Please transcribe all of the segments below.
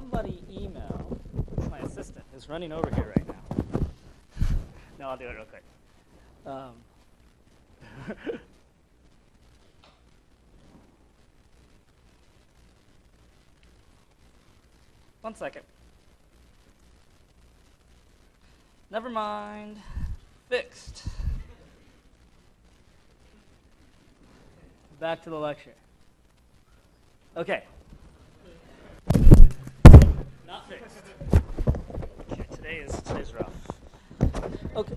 somebody email my assistant who's running over here right now. No, I'll do it real quick. 1 second. Never mind. Fixed. Back to the lecture. Okay. Not fixed. Okay, today's rough. Okay.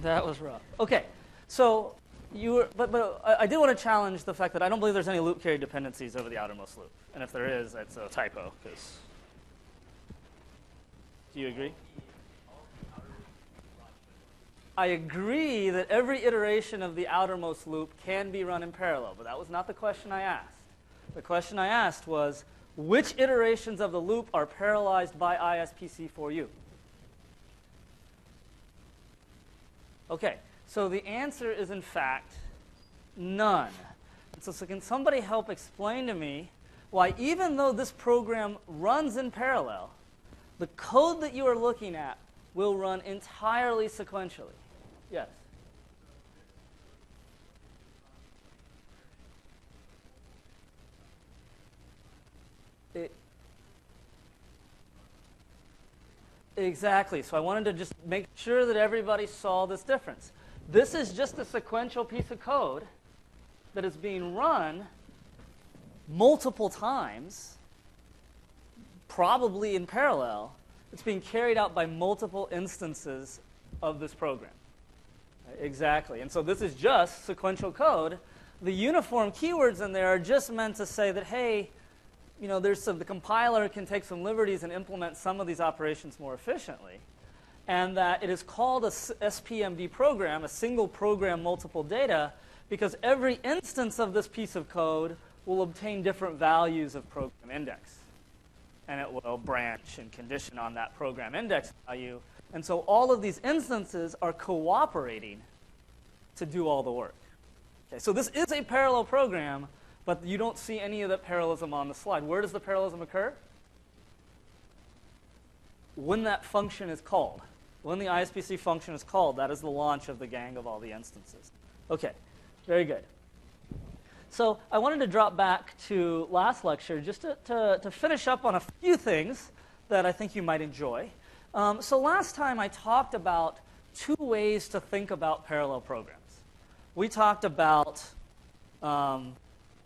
That was rough. Okay. So you were, but I did want to challenge the fact that I don't believe there's any loop carry dependencies over the outermost loop. And if there is, that's a typo. Because do you agree? I agree that every iteration of the outermost loop can be run in parallel, but that was not the question I asked. The question I asked was, which iterations of the loop are parallelized by ISPC4U? Okay, so the answer is, in fact, none. And so can somebody help explain to me why, even though this program runs in parallel, the code that you are looking at will run entirely sequentially? Yes? Exactly. So I wanted to just make sure that everybody saw this difference. This is just a sequential piece of code that is being run multiple times, probably in parallel. It's being carried out by multiple instances of this program. Exactly. And so this is just sequential code. The uniform keywords in there are just meant to say that, hey, you know, the compiler can take some liberties and implement some of these operations more efficiently. And that it is called a SPMD program, a single program multiple data, because every instance of this piece of code will obtain different values of program index. And it will branch and condition on that program index value. And so all of these instances are cooperating to do all the work. Okay, so this is a parallel program, but you don't see any of that parallelism on the slide. Where does the parallelism occur? When that function is called. When the ISPC function is called, that is the launch of the gang of all the instances. Okay, very good. So I wanted to drop back to last lecture just to finish up on a few things that I think you might enjoy. So last time I talked about 2 ways to think about parallel programs. We talked about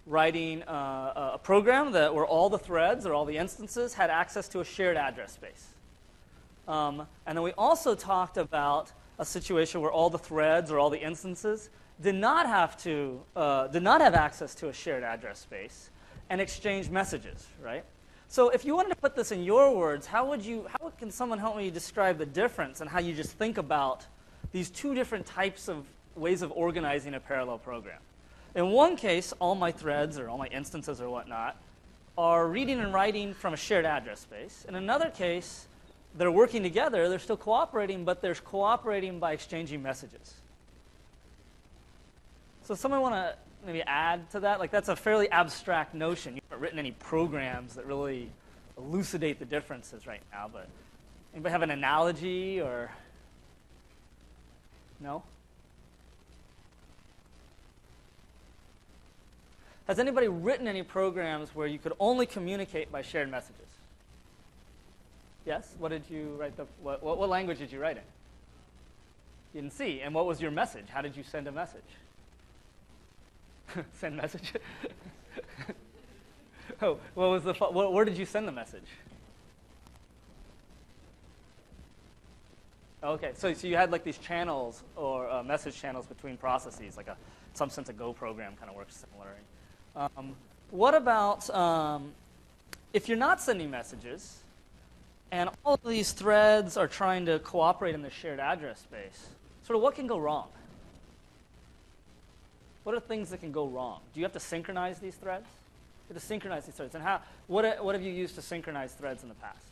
writing a program where all the threads or all the instances had access to a shared address space. And then we also talked about a situation where all the threads or all the instances did not have access to a shared address space and exchange messages, right? So if you wanted to put this in your words, how can someone help me describe the difference and how you just think about these 2 different types of ways of organizing a parallel program? In one case, all my threads or all my instances or whatnot are reading and writing from a shared address space. In another case, they're working together, they're still cooperating, but they're cooperating by exchanging messages. So someone want to maybe add to that? Like, that's a fairly abstract notion. You haven't written any programs that really elucidate the differences right now, but anybody have an analogy or no? Has anybody written any programs where you could only communicate by shared messages? Yes? What did you write? What language did you write in? You didn't see. And what was your message? How did you send a message? Send message? Oh, where did you send the message? Okay, so you had like these channels or message channels between processes, like in some sense a Go program kind of works similarly. What about if you're not sending messages and all of these threads are trying to cooperate in the shared address space, sort of what can go wrong? What are things that can go wrong? Do you have to synchronize these threads? You have to synchronize these threads. And what have you used to synchronize threads in the past?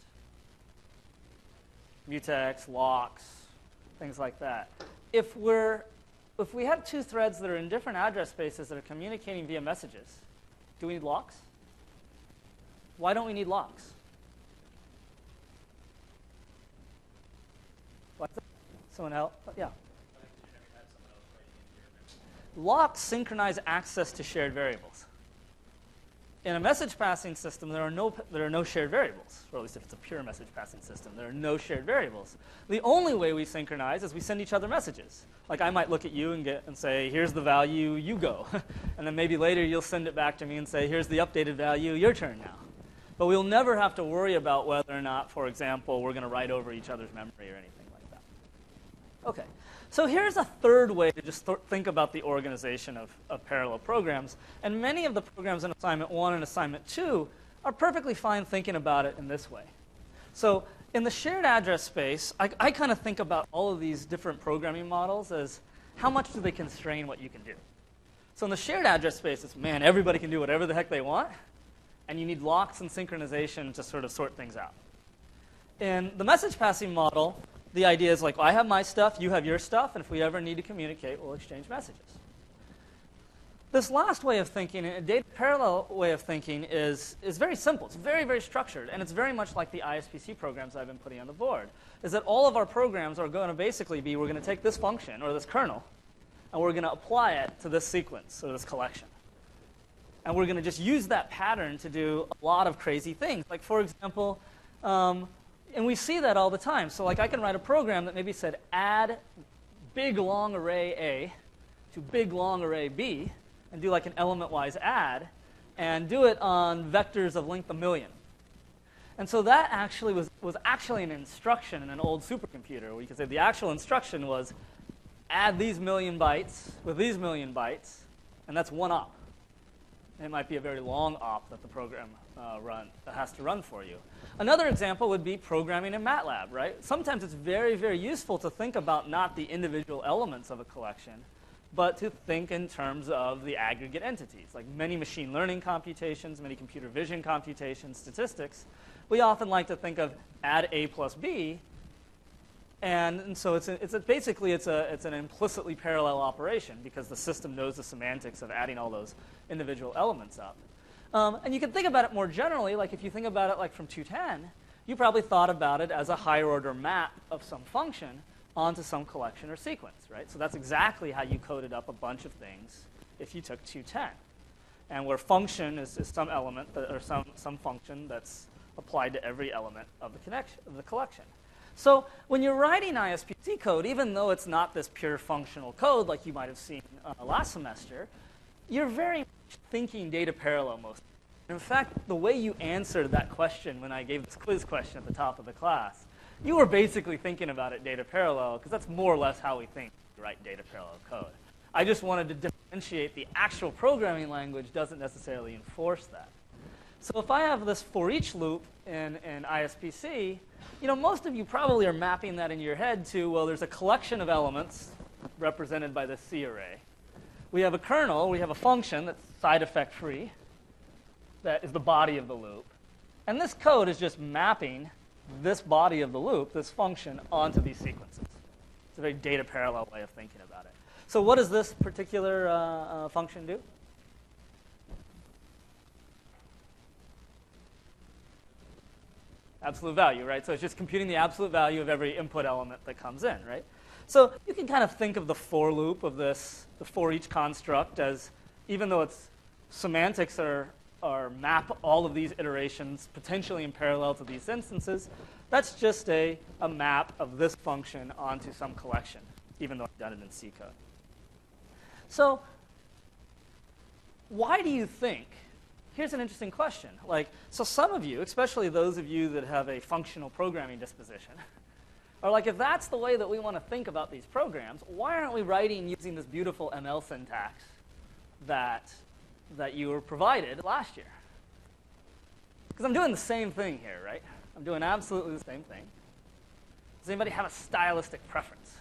Mutex, locks, things like that. If we have 2 threads that are in different address spaces that are communicating via messages, do we need locks? Why don't we need locks? What's that? Someone help? Yeah. Locks synchronize access to shared variables. In a message passing system, there are no shared variables, or at least if it's a pure message passing system, there are no shared variables. The only way we synchronize is we send each other messages. Like I might look at you and say, here's the value, you go. And then maybe later you'll send it back to me and say, here's the updated value, your turn now. But we'll never have to worry about whether or not, for example, we're going to write over each other's memory or anything like that. Okay. So here's a third way to just think about the organization of parallel programs. And many of the programs in Assignment 1 and Assignment 2 are perfectly fine thinking about it in this way. So in the shared address space, I kind of think about all of these different programming models as how much do they constrain what you can do. So in the shared address space, it's, man, everybody can do whatever the heck they want. And you need locks and synchronization to sort of sort things out. In the message passing model, the idea is like, well, I have my stuff, you have your stuff, and if we ever need to communicate, we'll exchange messages. This last way of thinking, a data parallel way of thinking, is very simple. It's very, very structured, and it's very much like the ISPC programs I've been putting on the board, is that all of our programs are going to basically be, we're going to take this function, or this kernel, and we're going to apply it to this sequence, or this collection. And we're going to just use that pattern to do a lot of crazy things. Like, for example, and we see that all the time. So like I can write a program that maybe said add big long array A to big long array B and do like an element-wise add and do it on vectors of length 1,000,000. And so that actually was actually an instruction in an old supercomputer where you could say the actual instruction was add these 1,000,000 bytes with these 1,000,000 bytes, and that's one op. And it might be a very long op that the program has to run for you. Another example would be programming in MATLAB, right? Sometimes it's very, very useful to think about not the individual elements of a collection, but to think in terms of the aggregate entities. Like many machine learning computations, many computer vision computations, statistics, we often like to think of add A plus B, and so it's an implicitly parallel operation because the system knows the semantics of adding all those individual elements up. And you can think about it more generally, like if you think about it like from 210, you probably thought about it as a higher order map of some function onto some collection or sequence, right? So that's exactly how you coded up a bunch of things if you took 210. And where function is some element or some function that's applied to every element of the collection. So when you're writing ISPC code, even though it's not this pure functional code like you might have seen last semester, you're very much thinking data parallel most. In fact, the way you answered that question when I gave this quiz question at the top of the class, you were basically thinking about it data parallel, because that's more or less how we think we write data parallel code. I just wanted to differentiate the actual programming language doesn't necessarily enforce that. So if I have this for each loop in ISPC, most of you probably are mapping that in your head to, well, there's a collection of elements represented by this C array. We have a kernel, we have a function that's side effect free, that is the body of the loop. And this code is just mapping this body of the loop, this function, onto these sequences. It's a very data parallel way of thinking about it. So what does this particular function do? Absolute value, right? So it's just computing the absolute value of every input element that comes in, right? So you can kind of think of the for loop of this, the for each construct, as even though its semantics are map all of these iterations potentially in parallel to these instances, that's just a map of this function onto some collection, even though I've done it in C code. So why do you think? Here's an interesting question. So some of you, especially those of you that have a functional programming disposition, are like, if that's the way that we want to think about these programs, why aren't we writing using this beautiful ML syntax that you were provided last year? Because I'm doing the same thing here, right? I'm doing absolutely the same thing. Does anybody have a stylistic preference?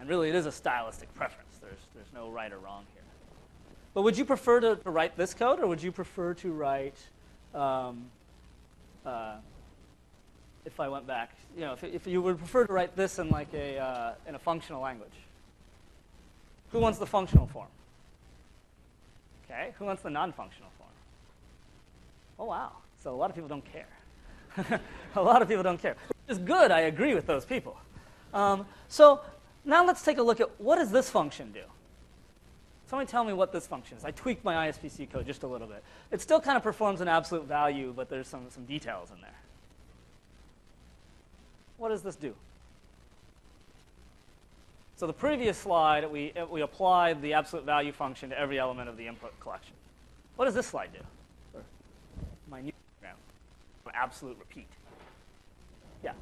And really, it is a stylistic preference. There's no right or wrong here. But would you prefer to write this code, or would you prefer to write, if I went back, if you would prefer to write this in like in a functional language? Who wants the functional form? Okay, who wants the non-functional form? Oh, wow. So a lot of people don't care. A lot of people don't care. Which is good. I agree with those people. So now let's take a look at what does this function do? Somebody tell me what this function is. I tweaked my ISPC code just a little bit. It still kind of performs an absolute value, but there's some details in there. What does this do? So the previous slide, we applied the absolute value function to every element of the input collection. What does this slide do? For my new program, absolute repeat. Yeah.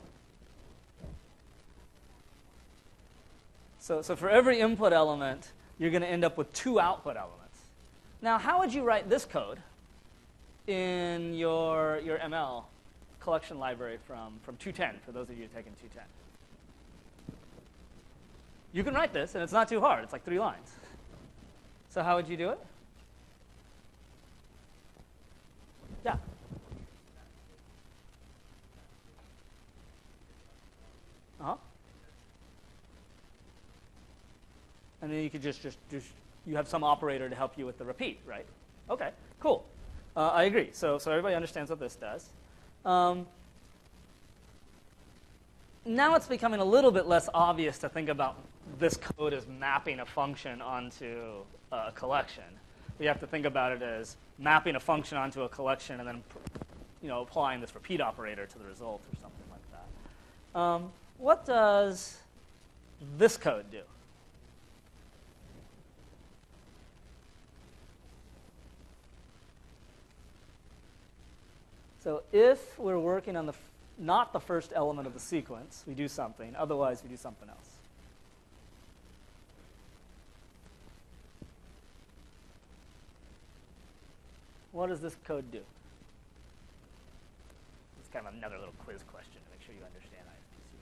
So for every input element, you're going to end up with 2 output elements. Now, how would you write this code in your ML collection library from 210, for those of you who have taken 210? You can write this, and it's not too hard. It's like 3 lines. So how would you do it? Yeah. Uh-huh. And then you could just you have some operator to help you with the repeat, right? Okay, cool. I agree. So everybody understands what this does. Now it's becoming a little bit less obvious to think about this code as mapping a function onto a collection. We have to think about it as mapping a function onto a collection and then applying this repeat operator to the result or something like that. What does this code do? So if we're working on not the first element of the sequence, we do something. Otherwise, we do something else. What does this code do? It's kind of another little quiz question to make sure you understand ISPC.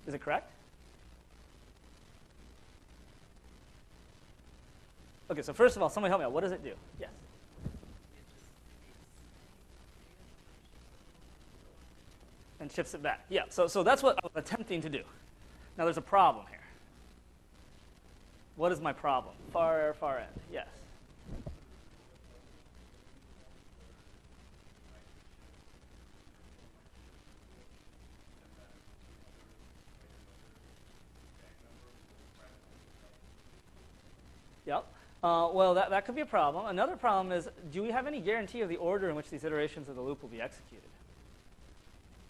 Is it correct? Okay, so first of all, somebody help me out. What does it do? Yes. And shifts it back. Yeah, so that's what I was attempting to do. Now there's a problem here. What is my problem? Far end. Yes. Yep. Well, that could be a problem. Another problem is, do we have any guarantee of the order in which these iterations of the loop will be executed?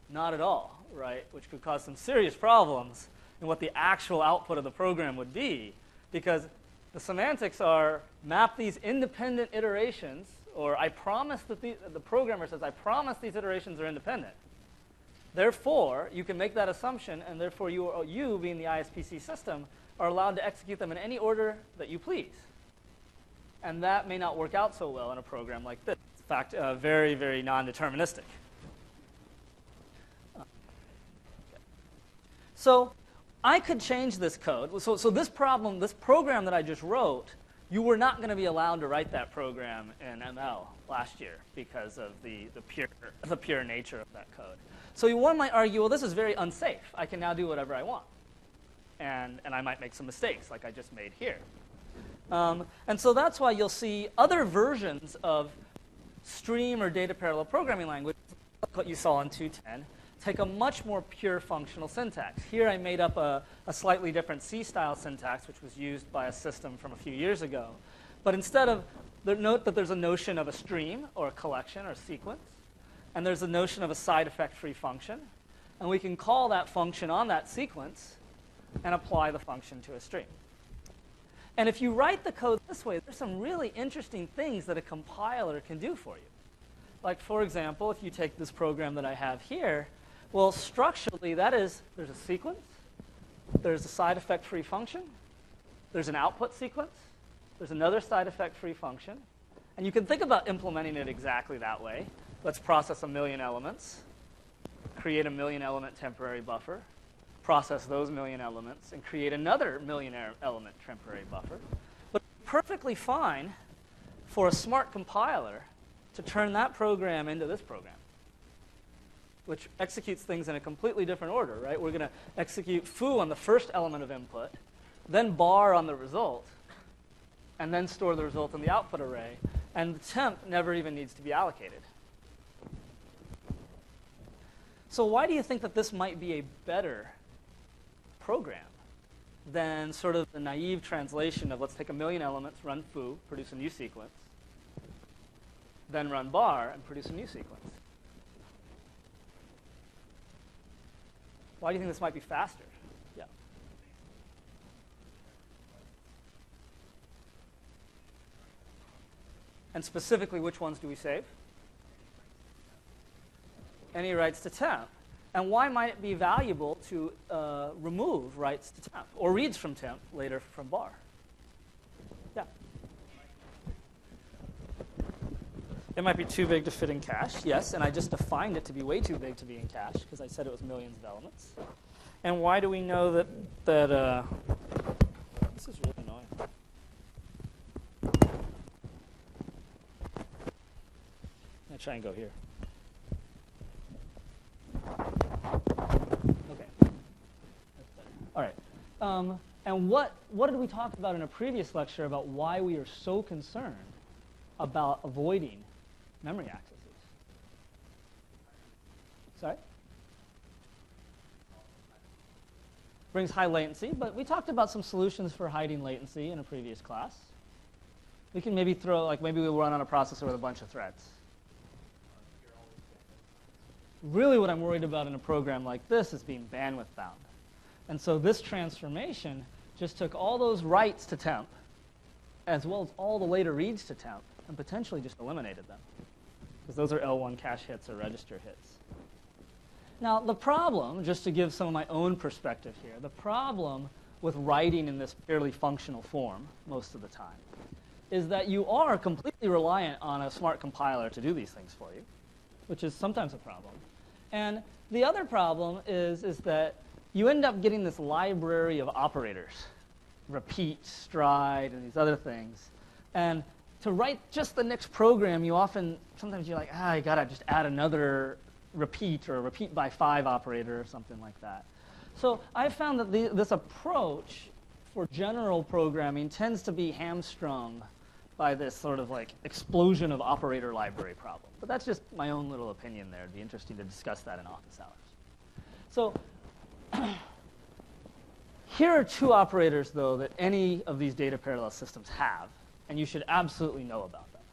Not at all, right? Which could cause some serious problems in what the actual output of the program would be, because the semantics are map these independent iterations, or I promise that the programmer says, I promise these iterations are independent. Therefore, you can make that assumption, and therefore you being the ISPC system, are allowed to execute them in any order that you please. And that may not work out so well in a program like this. In fact, very, very non-deterministic. So I could change this code. So this program that I just wrote, you were not going to be allowed to write that program in ML last year because of the pure nature of that code. So one might argue, well, this is very unsafe. I can now do whatever I want. And I might make some mistakes like I just made here. And so that's why you'll see other versions of stream or data parallel programming language, like what you saw in 210, take a much more pure functional syntax. Here I made up a slightly different C-style syntax, which was used by a system from a few years ago. But instead of, note that there's a notion of a stream or a collection or a sequence, and there's a notion of a side effect-free function. And we can call that function on that sequence and apply the function to a stream. And if you write the code this way, there's some really interesting things that a compiler can do for you. Like, for example, if you take this program that I have here, well, structurally, there's a sequence, there's a side effect-free function, there's an output sequence, there's another side effect-free function. And you can think about implementing it exactly that way. Let's process 1 million elements, create a 1 million element temporary buffer, process those 1 million elements, and create another 1 million element temporary buffer. But it's perfectly fine for a smart compiler to turn that program into this program. which executes things in a completely different order, right? We're going to execute foo on the first element of input, then bar on the result, and then store the result in the output array. And the temp never even needs to be allocated. So why do you think that this might be a better program than sort of the naive translation of let's take 1,000,000 elements, run foo, produce a new sequence, then run bar and produce a new sequence? Why do you think this might be faster? Yeah. And specifically, which ones do we save? Any writes to temp. And why might it be valuable to remove writes to temp or reads from temp later from bar? Yeah. It might be too big to fit in cache, yes, and I just defined it to be way too big to be in cache because I said it was millions of elements. And why do we know that this is really annoying. I'm going to try and go here. Okay. That's better. All right. And what did we talk about in a previous lecture about why we are so concerned about avoiding memory accesses? Sorry? Brings high latency, but we talked about some solutions for hiding latency in a previous class. We can maybe throw, like maybe we run on a processor with a bunch of threads. Really what I'm worried about in a program like this is being bandwidth bound. And so this transformation just took all those writes to temp, as well as all the later reads to temp, and potentially just eliminated them. Because those are L1 cache hits or register hits. Now, the problem, just to give some of my own perspective here, the problem with writing in this fairly functional form most of the time is that you are completely reliant on a smart compiler to do these things for you, which is sometimes a problem. And the other problem is that you end up getting this library of operators, repeat, stride, and these other things. And to write just the next program, sometimes you're like, I got to just add another repeat or a repeat by 5 operator or something like that. So I found that this approach for general programming tends to be hamstrung by this sort of like explosion of operator library problem. But that's just my own little opinion there. It'd be interesting to discuss that in office hours. So here are 2 operators, though, that any of these data parallel systems have, and you should absolutely know about them.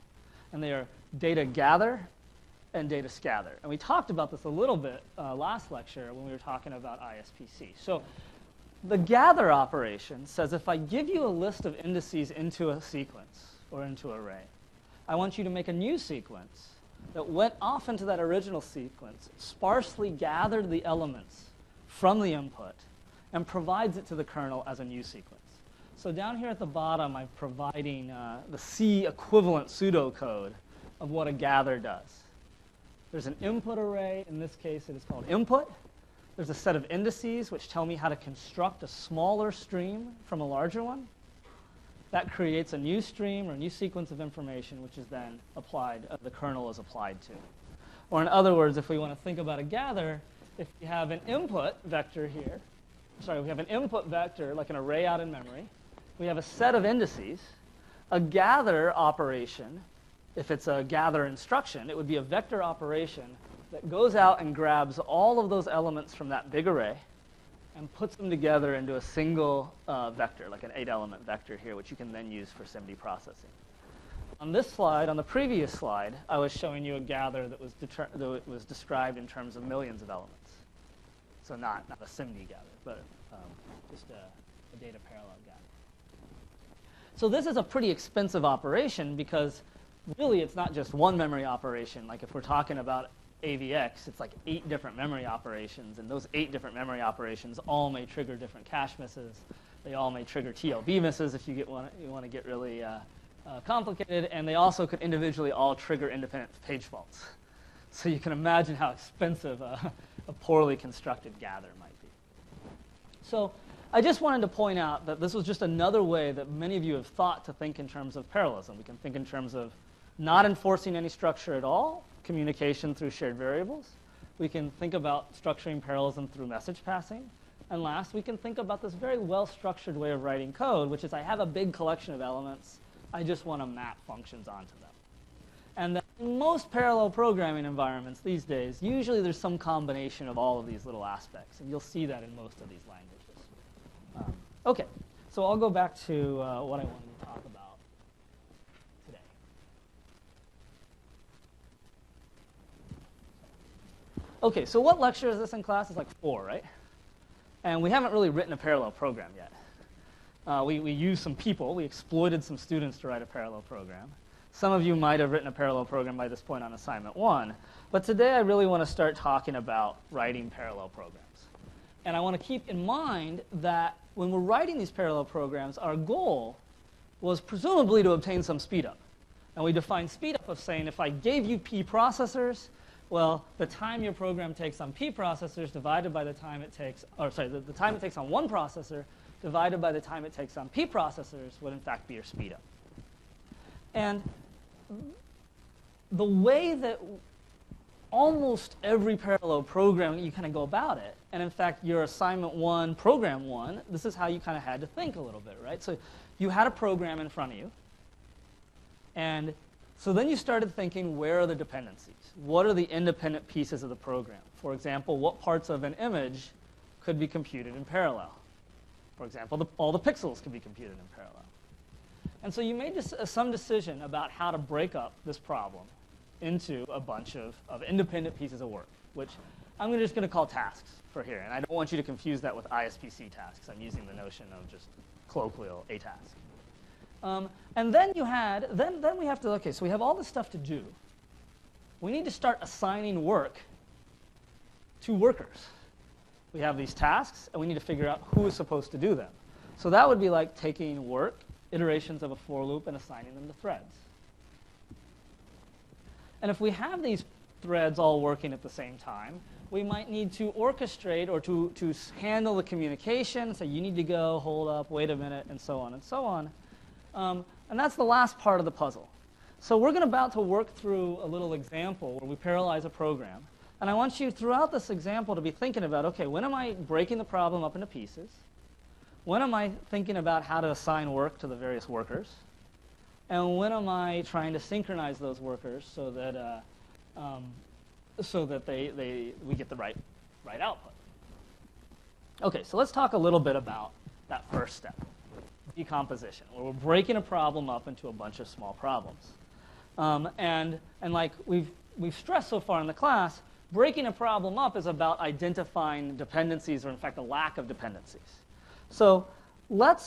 And they are data gather and data scatter. And we talked about this a little bit last lecture when we were talking about ISPC. So the gather operation says if I give you a list of indices into a sequence or into an array, I want you to make a new sequence that went off into that original sequence, sparsely gathered the elements from the input, and provides it to the kernel as a new sequence. So down here at the bottom, I'm providing the C equivalent pseudocode of what a gather does. There's an input array. In this case, it is called input. There's a set of indices which tell me how to construct a smaller stream from a larger one. That creates a new stream or a new sequence of information, which is then applied, the kernel is applied to. Or in other words, if we want to think about a gather, if we have an input vector here, we have an input vector, like an array out in memory. We have a set of indices. A gather operation, if it's a gather instruction, it would be a vector operation that goes out and grabs all of those elements from that big array and puts them together into a single vector, like an 8-element vector here, which you can then use for SIMD processing. On this slide, on the previous slide, I was showing you a gather that was described in terms of millions of elements. So not a SIMD gather, but just a data parallel gather. So this is a pretty expensive operation because really it's not just one memory operation. Like if we're talking about AVX, it's like 8 different memory operations, and those 8 different memory operations all may trigger different cache misses. They all may trigger TLB misses if you want to get really complicated, and they also could individually all trigger independent page faults. So you can imagine how expensive a poorly constructed gather might be. So I just wanted to point out that this was just another way that many of you have thought to think in terms of parallelism. We can think in terms of not enforcing any structure at all, communication through shared variables, we can think about structuring parallelism through message passing. And last, we can think about this very well-structured way of writing code, which is I have a big collection of elements. I just want to map functions onto them. And in most parallel programming environments these days, usually there's some combination of all of these little aspects. And you'll see that in most of these languages. OK, so I'll go back to what I wanted to talk about today. OK, so what lecture is this in class? It's like 4, right? And we haven't really written a parallel program yet. We used some people. We exploited some students to write a parallel program. Some of you might have written a parallel program by this point on assignment 1. But today I really want to start talking about writing parallel programs. And I want to keep in mind that when we're writing these parallel programs, our goal was presumably to obtain some speed up. And we defined speed up of saying if I gave you P processors, well, the time your program takes on P processors divided by the time it takes, or sorry, the time it takes on one processor divided by the time it takes on P processors would in fact be your speed up. And the way that almost every parallel program, you kind of go about it, and in fact, your assignment 1, program 1, this is how you kind of had to think a little bit, right? So you had a program in front of you, and so then you started thinking, where are the dependencies? What are the independent pieces of the program? For example, what parts of an image could be computed in parallel? For example, all the pixels could be computed in parallel. And so you made some decision about how to break up this problem into a bunch of independent pieces of work, which I'm just going to call tasks for here. And I don't want you to confuse that with ISPC tasks. I'm using the notion of just colloquial a task. And then then we have to, OK, so we have all this stuff to do. We need to start assigning work to workers. We have these tasks, and we need to figure out who is supposed to do them. So that would be like taking work, iterations of a for loop, and assigning them to threads. And if we have these threads all working at the same time, we might need to orchestrate or to handle the communication, say you need to go, hold up, wait a minute, and so on and so on. And that's the last part of the puzzle. So we're about to work through a little example where we parallelize a program. And I want you throughout this example to be thinking about, OK, when am I breaking the problem up into pieces? When am I thinking about how to assign work to the various workers? And when am I trying to synchronize those workers so that we get the right output? OK, so let's talk a little bit about that first step, decomposition, where we're breaking a problem up into a bunch of small problems. And like we've stressed so far in the class, breaking a problem up is about identifying dependencies, or in fact, a lack of dependencies. So let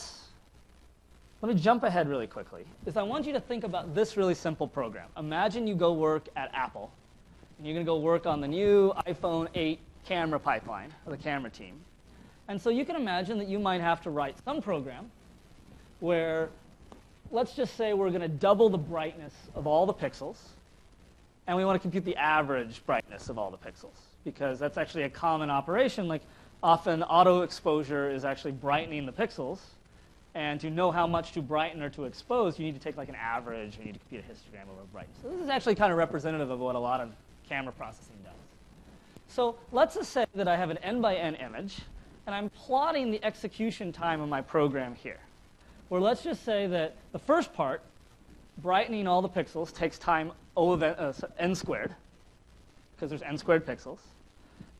me jump ahead really quickly. I want you to think about this really simple program. Imagine you go work at Apple, and you're going to go work on the new iPhone 8 camera pipeline, or the camera team. And so you can imagine that you might have to write some program where, let's just say we're going to double the brightness of all the pixels, and we want to compute the average brightness of all the pixels, because that's actually a common operation. Like often auto exposure is actually brightening the pixels, and to know how much to brighten or to expose, you need to take like an average, or you need to compute a histogram over brightness. So this is actually kind of representative of what a lot of camera processing does. So let's just say that I have an n by n image, and I'm plotting the execution time of my program here. Where let's just say that the first part, brightening all the pixels, takes time O of n squared, because there's n squared pixels.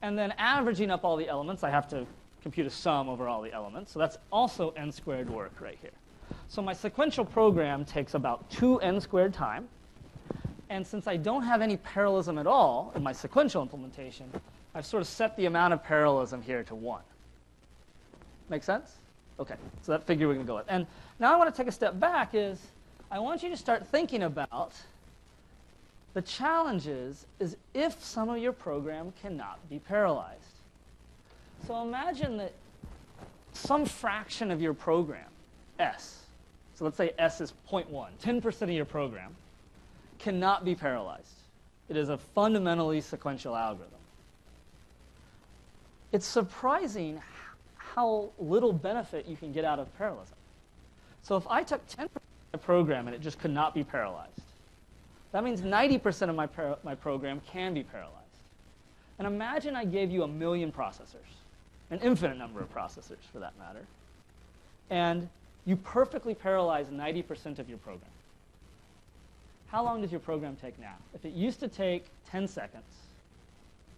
And then averaging up all the elements, I have to compute a sum over all the elements. So that's also n squared work right here. So my sequential program takes about 2 n squared time. And since I don't have any parallelism at all in my sequential implementation, I've sort of set the amount of parallelism here to 1. Make sense? OK, so that figure we're going to go with. And now I want to take a step back. I want you to start thinking about the challenges is if some of your program cannot be parallelized. So imagine that some fraction of your program, S, so let's say S is 0.1, 10% of your program, cannot be parallelized. It is a fundamentally sequential algorithm. It's surprising how little benefit you can get out of parallelism. So if I took 10% of my program and it just could not be parallelized, that means 90% of my program can be parallelized. And imagine I gave you 1,000,000 processors, an infinite number of processors for that matter, and you perfectly parallelize 90% of your program. How long does your program take now? If it used to take 10 seconds,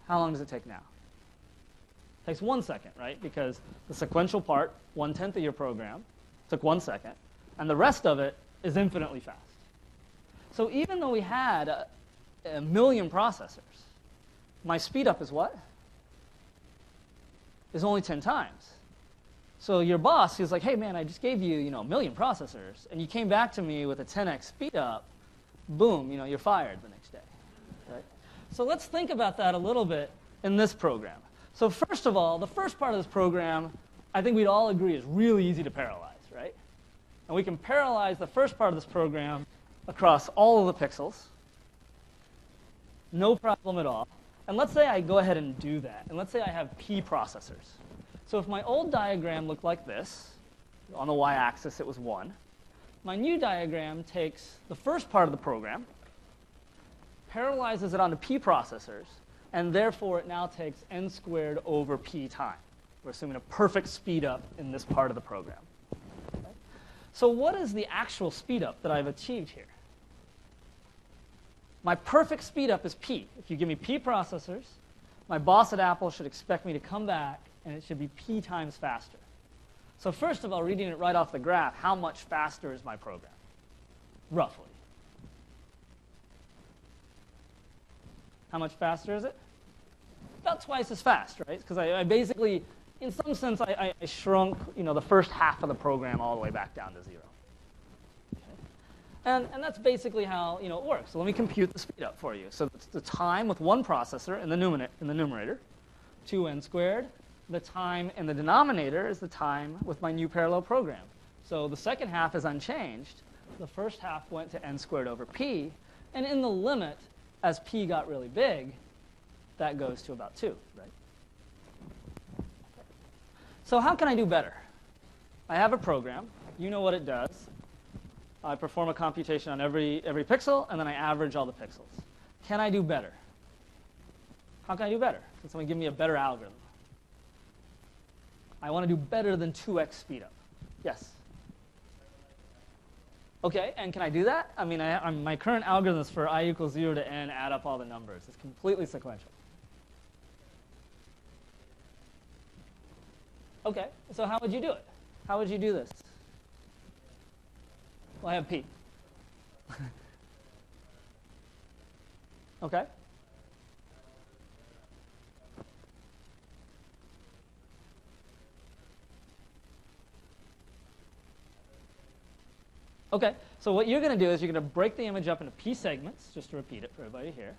how long does it take now? It takes 1 second, right? Because the sequential part, 1/10 of your program, took 1 second, and the rest of it is infinitely fast. So even though we had a 1,000,000 processors, my speed up is what? Is only 10 times. So your boss, he's like, hey man, I just gave you, 1,000,000 processors, and you came back to me with a 10x speed up, boom, you're fired the next day. Right? So let's think about that a little bit in this program. So first of all, the first part of this program, I think we'd all agree is really easy to parallelize, right? And we can parallelize the first part of this program across all of the pixels. No problem at all. And let's say I go ahead and do that. And let's say I have P processors. So if my old diagram looked like this, on the y-axis it was 1. My new diagram takes the first part of the program, parallelizes it onto P processors, and therefore it now takes n squared over P time. We're assuming a perfect speed up in this part of the program. Okay? So what is the actual speed up that I've achieved here? My perfect speed up is P. If you give me P processors, my boss at Apple should expect me to come back, and it should be P times faster. So first of all, reading it right off the graph, how much faster is my program? Roughly. How much faster is it? About twice as fast, right? Because I basically, in some sense, I shrunk the first half of the program all the way back down to 0. Okay? And that's basically how it works. So let me compute the speed up for you. So it's the time with one processor in the numerator, 2n squared. The time in the denominator is the time with my new parallel program. So the second half is unchanged. The first half went to n squared over p. And in the limit, as p got really big, that goes to about 2, right? So how can I do better? I have a program. You know what it does. I perform a computation on every pixel, and then I average all the pixels. Can I do better? How can I do better? Can someone give me a better algorithm? I want to do better than 2x speed up. Yes? OK, and can I do that? I mean, my current algorithm is for I equals 0 to n, add up all the numbers. It's completely sequential. OK, so how would you do it? How would you do this? Well, I have p. OK. OK, so what you're going to do is you're going to break the image up into p segments, just to repeat it for everybody here.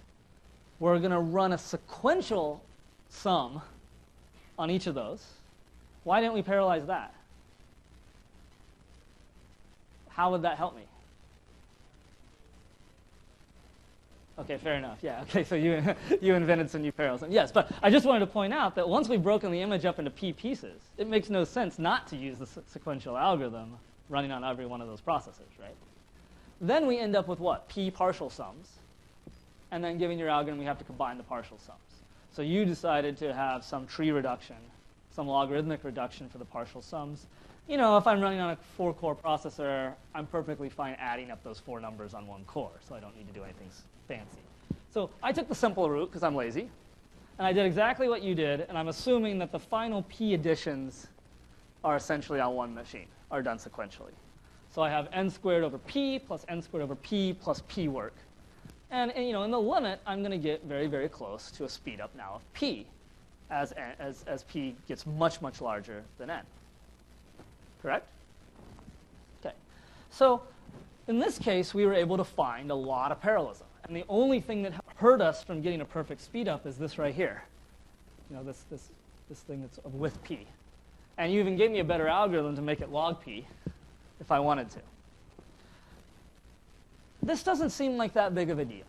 We're going to run a sequential sum on each of those. Why didn't we parallelize that? How would that help me? OK, fair enough. Yeah, OK, so you invented some new parallelism. Yes, but I just wanted to point out that once we've broken the image up into p pieces, it makes no sense not to use the sequential algorithm running on every one of those processors, right? Then we end up with what? P partial sums. And then given your algorithm, we have to combine the partial sums. So you decided to have some tree reduction, some logarithmic reduction for the partial sums. If I'm running on a 4-core processor, I'm perfectly fine adding up those 4 numbers on 1 core, so I don't need to do anything fancy. So I took the simple route because I'm lazy, and I did exactly what you did, and I'm assuming that the final P additions are essentially on one machine, are done sequentially. So I have n squared over p plus n squared over p plus p work. And in the limit, I'm going to get very, very close to a speed up now of p as p gets much, much larger than n. Correct? OK. So in this case, we were able to find a lot of parallelism. And the only thing that hurt us from getting a perfect speed up is this right here. This thing that's with p. And you even gave me a better algorithm to make it log p if I wanted to. This doesn't seem like that big of a deal.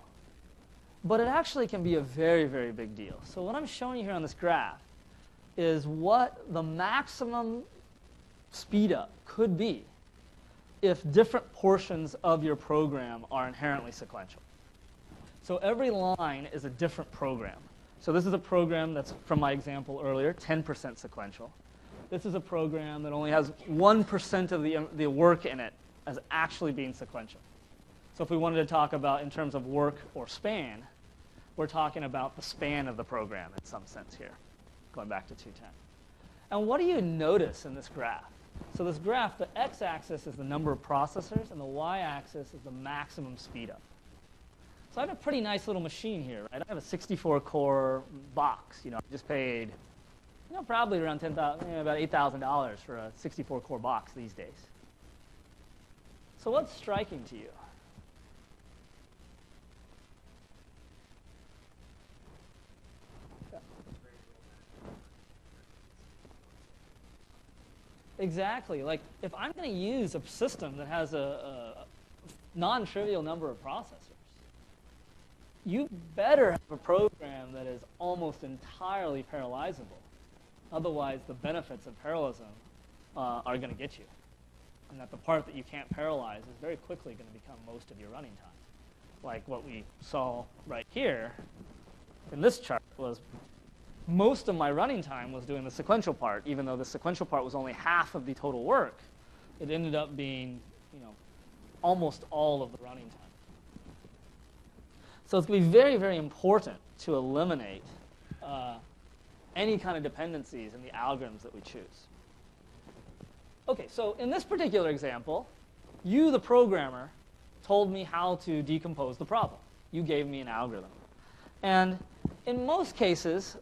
But it actually can be a very, very big deal. So what I'm showing you here on this graph is what the maximum speed up could be if different portions of your program are inherently sequential. So every line is a different program. So this is a program that's, from my example earlier, 10% sequential. This is a program that only has 1% of the work in it as actually being sequential. So if we wanted to talk about in terms of work or span, we're talking about the span of the program in some sense here, going back to 210. And what do you notice in this graph? So this graph, the x-axis is the number of processors, and the y-axis is the maximum speed up. So I have a pretty nice little machine here, right? I have a 64-core box. I just paid, probably around about $8,000 for a 64-core box these days. So what's striking to you? Exactly. Like, if I'm going to use a system that has a non-trivial number of processors, you better have a program that is almost entirely parallelizable. Otherwise, the benefits of parallelism are going to get you. And that the part that you can't parallelize is very quickly going to become most of your running time. Like what we saw right here in this chart was most of my running time was doing the sequential part. Even though the sequential part was only half of the total work, it ended up being almost all of the running time. So it's going to be very, very important to eliminate any kind of dependencies in the algorithms that we choose. OK, so in this particular example, you, the programmer, told me how to decompose the problem. You gave me an algorithm. And in most cases,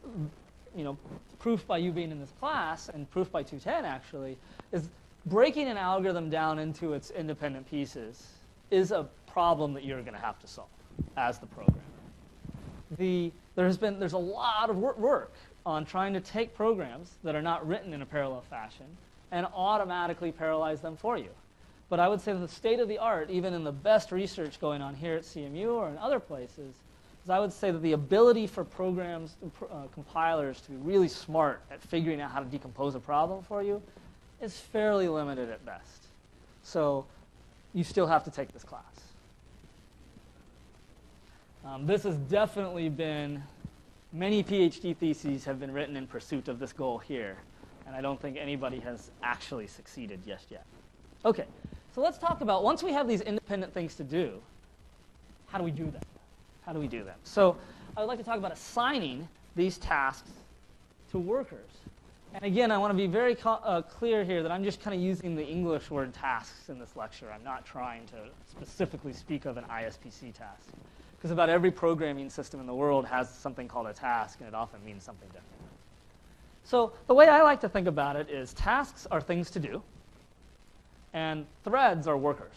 proof by you being in this class, and proof by 210 actually, is breaking an algorithm down into its independent pieces is a problem that you're going to have to solve as the programmer. There's a lot of work on trying to take programs that are not written in a parallel fashion and automatically parallelize them for you. But I would say that the state of the art, even in the best research going on here at CMU or in other places, is I would say that the ability for programs, compilers to be really smart at figuring out how to decompose a problem for you is fairly limited at best. So you still have to take this class. This has definitely been, many PhD theses have been written in pursuit of this goal here. And I don't think anybody has actually succeeded just yet. OK, so let's talk about, once we have these independent things to do, how do we do them? How do we do them? So I would like to talk about assigning these tasks to workers. And again, I want to be very clear here that I'm just kind of using the English word tasks in this lecture. I'm not trying to specifically speak of an ISPC task. Because about every programming system in the world has something called a task, and it often means something different. So the way I like to think about it is tasks are things to do, and threads are workers.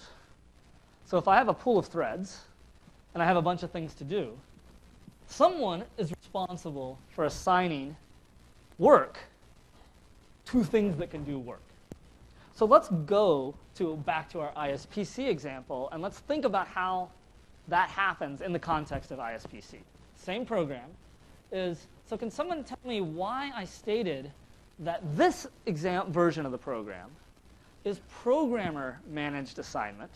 So if I have a pool of threads, and I have a bunch of things to do, someone is responsible for assigning work to things that can do work. So let's go back to our ISPC example, and let's think about how that happens in the context of ISPC. Same program is, so can someone tell me why I stated that this version of the program is programmer-managed assignment,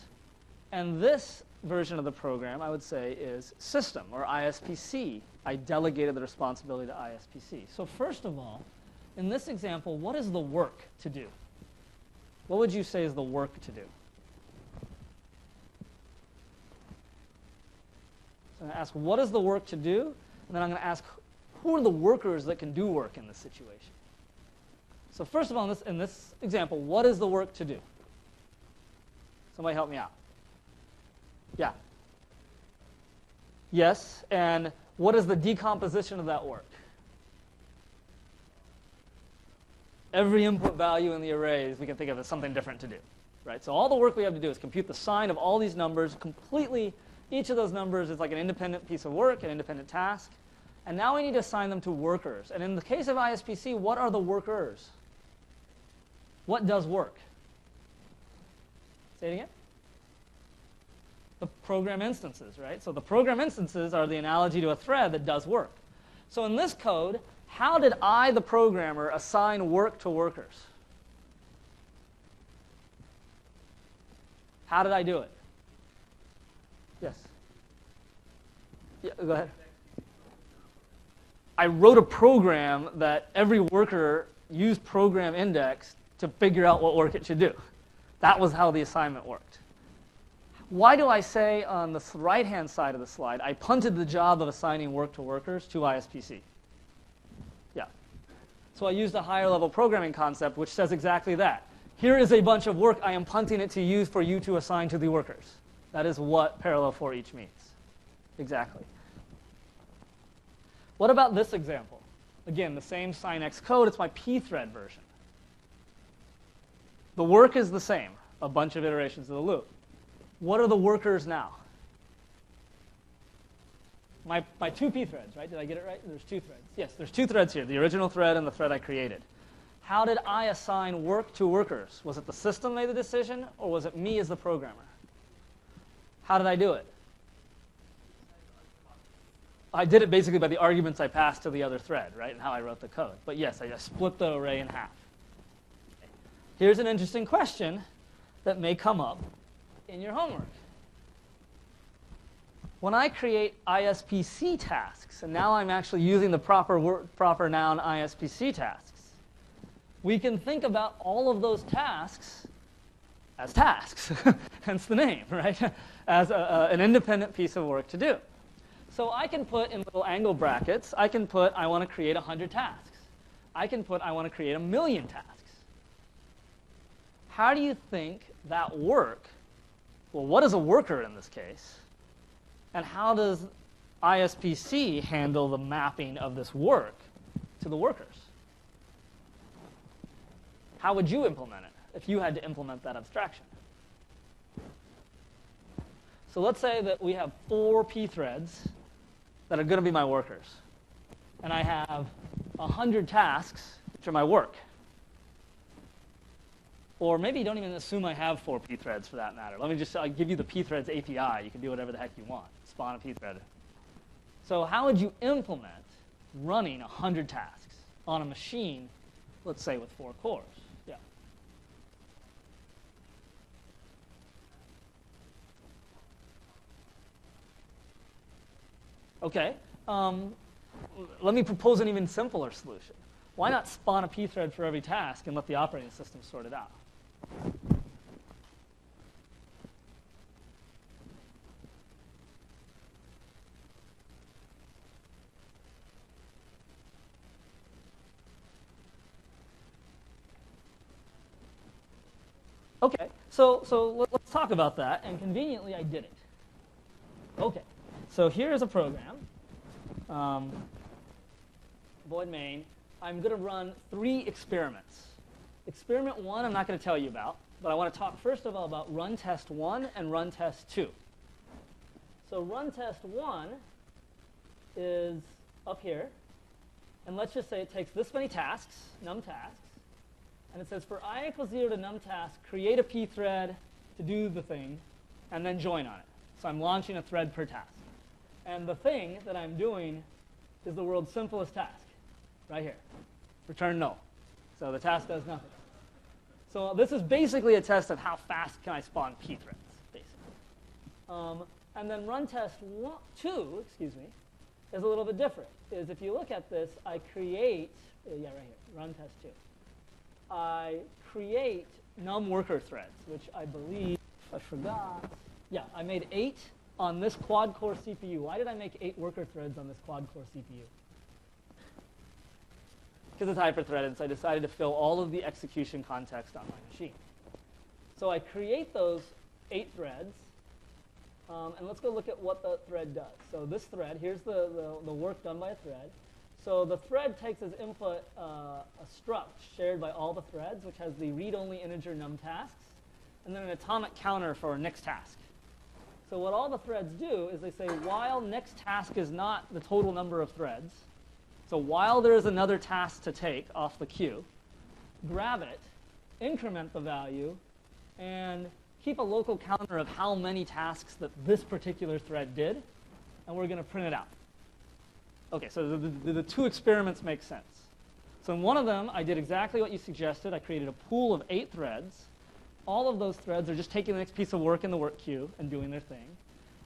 and this version of the program, I would say, is system, or ISPC. I delegated the responsibility to ISPC. So first of all, in this example, what is the work to do? What would you say is the work to do? So I'm going to ask, what is the work to do? And then I'm going to ask, who are the workers that can do work in this situation? So first of all, in this example, what is the work to do? Somebody help me out. Yeah. Yes, and what is the decomposition of that work? Every input value in the arrays we can think of as something different to do. Right? So all the work we have to do is compute the sign of all these numbers completely. Each of those numbers is like an independent piece of work, an independent task. And now we need to assign them to workers. And in the case of ISPC, what are the workers? What does work? Say it again. The program instances, right? So the program instances are the analogy to a thread that does work. So in this code, how did I, the programmer, assign work to workers? How did I do it? Yes. Yeah, go ahead. I wrote a program that every worker used program index to figure out what work it should do. That was how the assignment worked. Why do I say on the right-hand side of the slide, I punted the job of assigning work to workers to ISPC? Yeah. So I used a higher level programming concept which says exactly that. Here is a bunch of work. I am punting it to you for you to assign to the workers. That is what parallel for each means. Exactly. What about this example? Again, the same SignX code. It's my pthread version. The work is the same, a bunch of iterations of the loop. What are the workers now? My two pthreads, right? Did I get it right? There's two threads. Yes, there's two threads here, the original thread and the thread I created. How did I assign work to workers? Was it the system made the decision, or was it me as the programmer? How did I do it? I did it basically by the arguments I passed to the other thread, right, and how I wrote the code. But yes, I just split the array in half. Here's an interesting question that may come up in your homework. When I create ISPC tasks, and now I'm actually using the proper noun ISPC tasks, we can think about all of those tasks as tasks, hence the name, right, as an independent piece of work to do. So I can put in little angle brackets, I can put, I want to create 100 tasks. I can put, I want to create 1,000,000 tasks. How do you think that work? Well, what is a worker in this case? And how does ISPC handle the mapping of this work to the workers? How would you implement it if you had to implement that abstraction? So let's say that we have 4 pthreads that are going to be my workers. And I have 100 tasks, which are my work. Or maybe you don't even assume I have 4 pthreads for that matter. Let me just give you the pthreads API. You can do whatever the heck you want. Spawn a pthread. So how would you implement running 100 tasks on a machine, let's say with 4 cores? Yeah. Okay. Let me propose an even simpler solution. Why not spawn a pthread for every task and let the operating system sort it out? Okay, so let's talk about that, and conveniently I did it. Okay, so here's a program, void main. I'm going to run 3 experiments. Experiment 1 I'm not going to tell you about, but I want to talk first of all about run test 1 and run test 2. So run test 1 is up here, and let's just say it takes this many tasks, num tasks, and it says for I equals 0 to num task, create a pthread to do the thing, and then join on it. So I'm launching a thread per task. And the thing that I'm doing is the world's simplest task, right here. Return null. So the task does nothing. So this is basically a test of how fast can I spawn pthreads, basically. And then run test 2, is a little bit different. Is if you look at this, I create, right here, run test 2. I create num worker threads, which I believe, I forgot. Yeah, I made 8 on this quad-core CPU. Why did I make 8 worker threads on this quad-core CPU? Because it's hyper-threaded, so I decided to fill all of the execution context on my machine. So I create those 8 threads, and let's go look at what the thread does. So this thread, here's the work done by a thread. So the thread takes as input a struct shared by all the threads, which has the read-only integer num tasks, and then an atomic counter for next task. So what all the threads do is they say, while next task is not the total number of threads, so while there is another task to take off the queue, grab it, increment the value, and keep a local counter of how many tasks that this particular thread did, and we're going to print it out. Okay, so the 2 experiments make sense. So in one of them, I did exactly what you suggested. I created a pool of 8 threads. All of those threads are just taking the next piece of work in the work queue and doing their thing.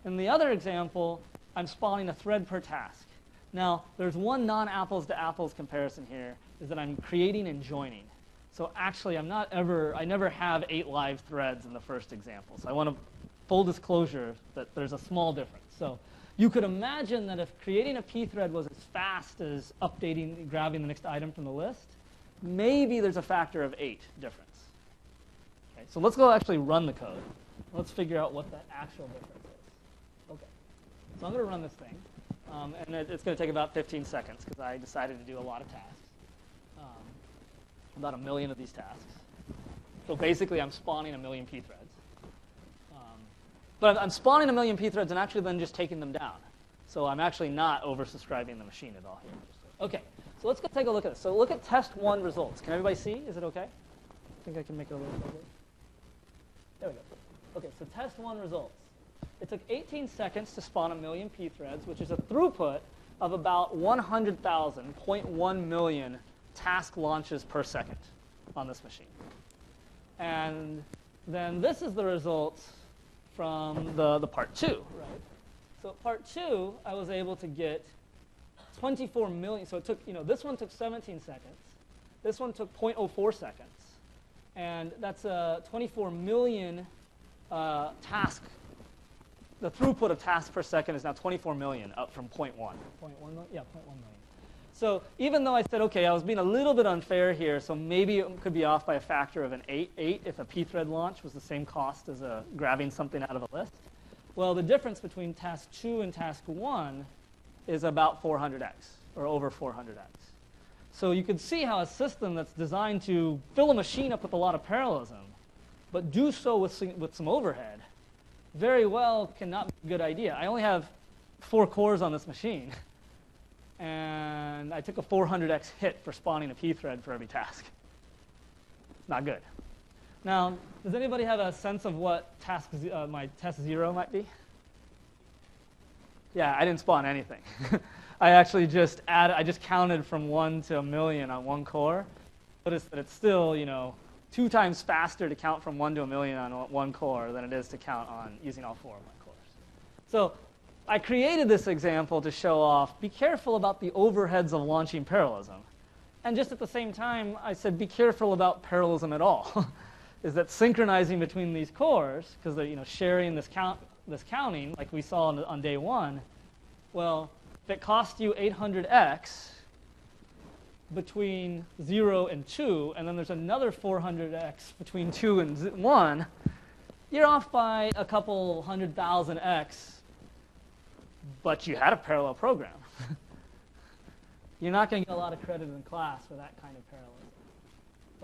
In the other example, I'm spawning a thread per task. Now, there's one non-apples to apples comparison here, is that I'm creating and joining. So actually, I never have 8 live threads in the first example. So I want to full disclosure that there's a small difference. So you could imagine that if creating a p-thread was as fast as updating, grabbing the next item from the list, maybe there's a factor of 8 difference. Okay, so let's go actually run the code. Let's figure out what that actual difference is. Okay, so I'm going to run this thing. And it's going to take about 15 seconds because I decided to do a lot of tasks. About 1 million of these tasks. So basically, I'm spawning 1 million p-threads. But I'm spawning 1 million p-threads and actually then just taking them down. So I'm actually not oversubscribing the machine at all here. OK, so let's go take a look at this. So look at test 1 results. Can everybody see? Is it OK? I think I can make it a little bigger. There we go. OK, so test 1 results. It took 18 seconds to spawn 1 million p-threads, which is a throughput of about 100,000, 0.1 million task launches per second on this machine. And then this is the results from the part 2, right? So part 2, I was able to get 24 million. So it took, this one took 17 seconds. This one took 0.04 seconds. And that's 24 million task. The throughput of tasks per second is now 24 million, up from 0.1. 0.1 million? Yeah, 0.1 million. So even though I said, OK, I was being a little bit unfair here, so maybe it could be off by a factor of an 8 if a pthread launch was the same cost as grabbing something out of a list. Well, the difference between task 2 and task 1 is about 400x, or over 400x. So you can see how a system that's designed to fill a machine up with a lot of parallelism, but do so with some overhead, very well cannot be a good idea. I only have 4 cores on this machine. And I took a 400x hit for spawning a pthread for every task. Not good. Now, does anybody have a sense of what my test 0 might be? Yeah, I didn't spawn anything. I actually just counted from 1 to 1 million on 1 core. Notice that it's still, 2 times faster to count from 1 to 1 million on 1 core than it is to count on using all 4 of my cores. So I created this example to show off, be careful about the overheads of launching parallelism. And just at the same time, I said, be careful about parallelism at all. Is that synchronizing between these cores, because they're sharing this counting, like we saw on day 1, well, if it costs you 800x between 0 and 2, and then there's another 400x between 2 and 1, you're off by a couple 100,000 x. But you had a parallel program. You're not going to get a lot of credit in class for that kind of parallelism.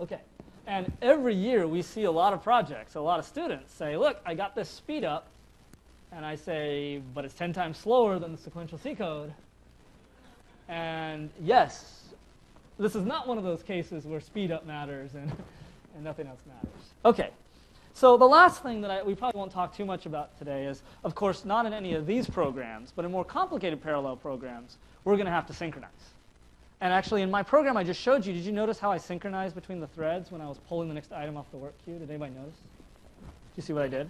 OK, and every year we see a lot of projects, a lot of students say, look, I got this speed up. And I say, but it's 10 times slower than the sequential C code. And yes, this is not one of those cases where speed up matters and nothing else matters. OK. So the last thing that we probably won't talk too much about today is, of course, not in any of these programs, but in more complicated parallel programs, we're going to have to synchronize. And actually, in my program I just showed you, did you notice how I synchronized between the threads when I was pulling the next item off the work queue? Did anybody notice? Did you see what I did?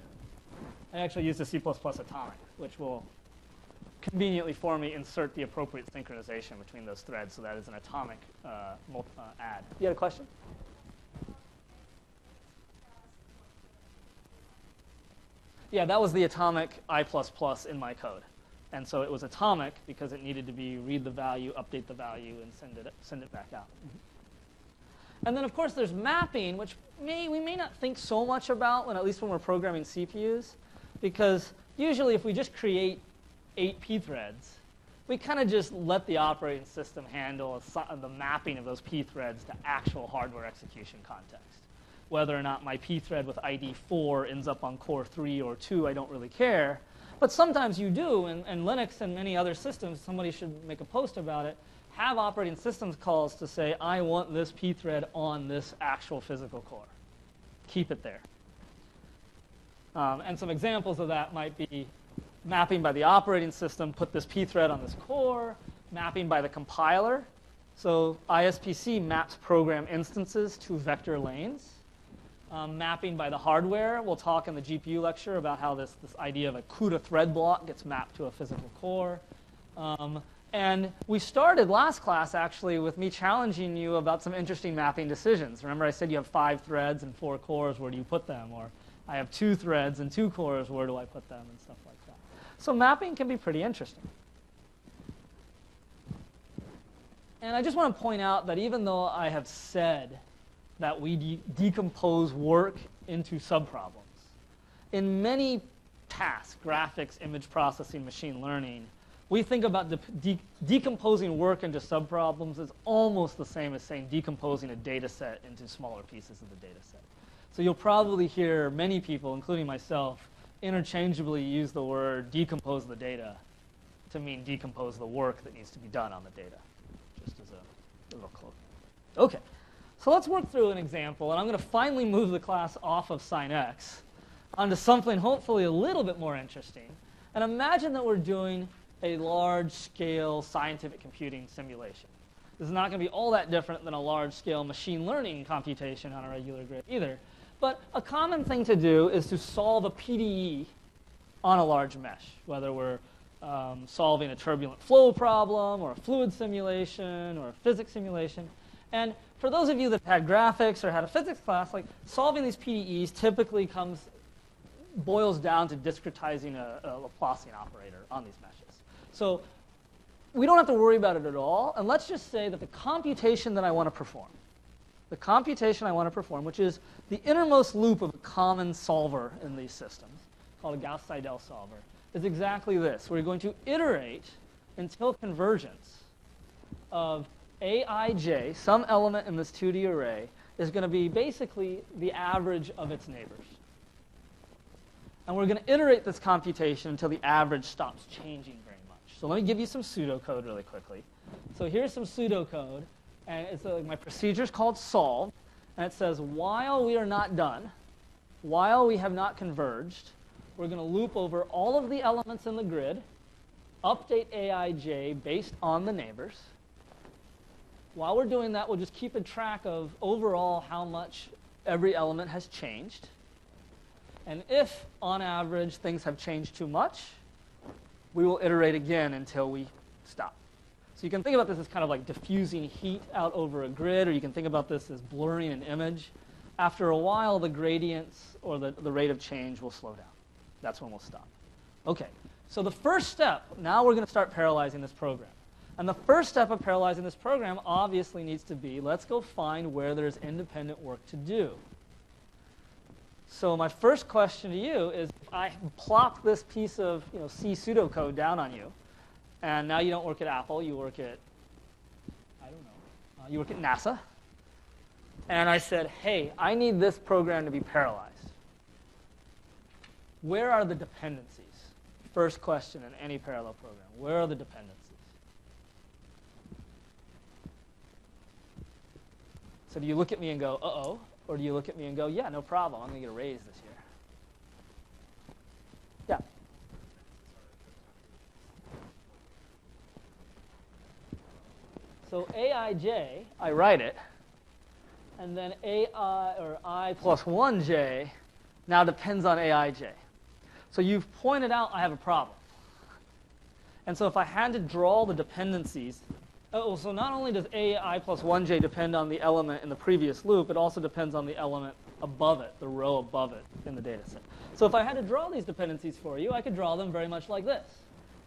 I actually used a C++ atomic, which will conveniently for me insert the appropriate synchronization between those threads, so that is an atomic add. You had a question? Yeah, that was the atomic I++ in my code. And so it was atomic because it needed to be read the value, update the value, and send it back out. And then, of course, there's mapping, which we may not think so much about, at least when we're programming CPUs. Because usually if we just create 8 pthreads, we kind of just let the operating system handle the mapping of those pthreads to actual hardware execution context. Whether or not my pthread with ID 4 ends up on core 3 or 2, I don't really care. But sometimes you do, and Linux and many other systems, somebody should make a post about it, have operating systems calls to say, I want this pthread on this actual physical core. Keep it there. And some examples of that might be mapping by the operating system, put this pthread on this core, mapping by the compiler. So ISPC maps program instances to vector lanes. Mapping by the hardware. We'll talk in the GPU lecture about how this idea of a CUDA thread block gets mapped to a physical core. And we started last class, actually, with me challenging you about some interesting mapping decisions. Remember I said you have 5 threads and 4 cores, where do you put them? Or I have 2 threads and 2 cores, where do I put them? And stuff like that. So mapping can be pretty interesting. And I just want to point out that even though I have said that we decompose work into subproblems, in many tasks, graphics, image processing, machine learning, we think about decomposing work into subproblems as almost the same as saying decomposing a data set into smaller pieces of the data set. So you'll probably hear many people, including myself, interchangeably use the word decompose the data to mean decompose the work that needs to be done on the data, just as a little cloak. OK, so let's work through an example. And I'm going to finally move the class off of sin x onto something hopefully a little bit more interesting. And imagine that we're doing a large-scale scientific computing simulation. This is not going to be all that different than a large-scale machine learning computation on a regular grid either. But a common thing to do is to solve a PDE on a large mesh, whether we're solving a turbulent flow problem or a fluid simulation or a physics simulation. And for those of you that had graphics or had a physics class, like solving these PDEs typically boils down to discretizing a Laplacian operator on these meshes. So we don't have to worry about it at all. And let's just say that the computation that I want to perform, which is the innermost loop of a common solver in these systems, called a Gauss-Seidel solver, is exactly this. We're going to iterate until convergence of Aij, some element in this 2D array, is going to be basically the average of its neighbors. And we're going to iterate this computation until the average stops changing very much. So let me give you some pseudocode really quickly. So here's some pseudocode. And it's my procedure is called solve. And it says, while we are not done, while we have not converged, we're going to loop over all of the elements in the grid, update Aij based on the neighbors. While we're doing that, we'll just keep a track of overall how much every element has changed. And if, on average, things have changed too much, we will iterate again until we stop. So you can think about this as kind of like diffusing heat out over a grid, or you can think about this as blurring an image. After a while, the gradients or the rate of change will slow down. That's when we'll stop. OK, so the first step, now we're going to start parallelizing this program. And the first step of parallelizing this program obviously needs to be, let's go find where there's independent work to do. So my first question to you is, if I plop this piece of C pseudocode down on you, and now you don't work at Apple, you work at, I don't know, you work at NASA, and I said, hey, I need this program to be parallelized. Where are the dependencies? First question in any parallel program. Where are the dependencies? So do you look at me and go, uh-oh? Or do you look at me and go, yeah, no problem. I'm going to get a raise this year. Yeah. So Aij, I write it. And then Ai, or I plus 1j, now depends on Aij. So you've pointed out I have a problem. And so if I had to draw the dependencies, so not only does Ai plus 1j depend on the element in the previous loop, it also depends on the element above it, the row above it in the data set. So if I had to draw these dependencies for you, I could draw them very much like this.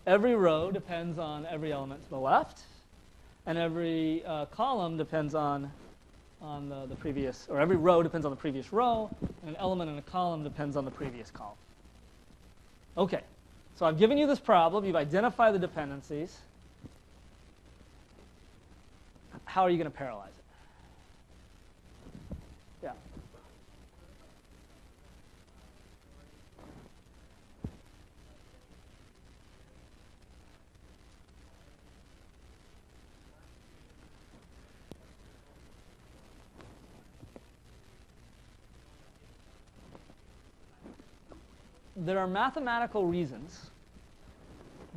Every row depends on every element to the left, and every column depends on the previous, or every row depends on the previous row, and an element in a column depends on the previous column. OK, so I've given you this problem. You've identified the dependencies. How are you going to parallelize it? Yeah. There are mathematical reasons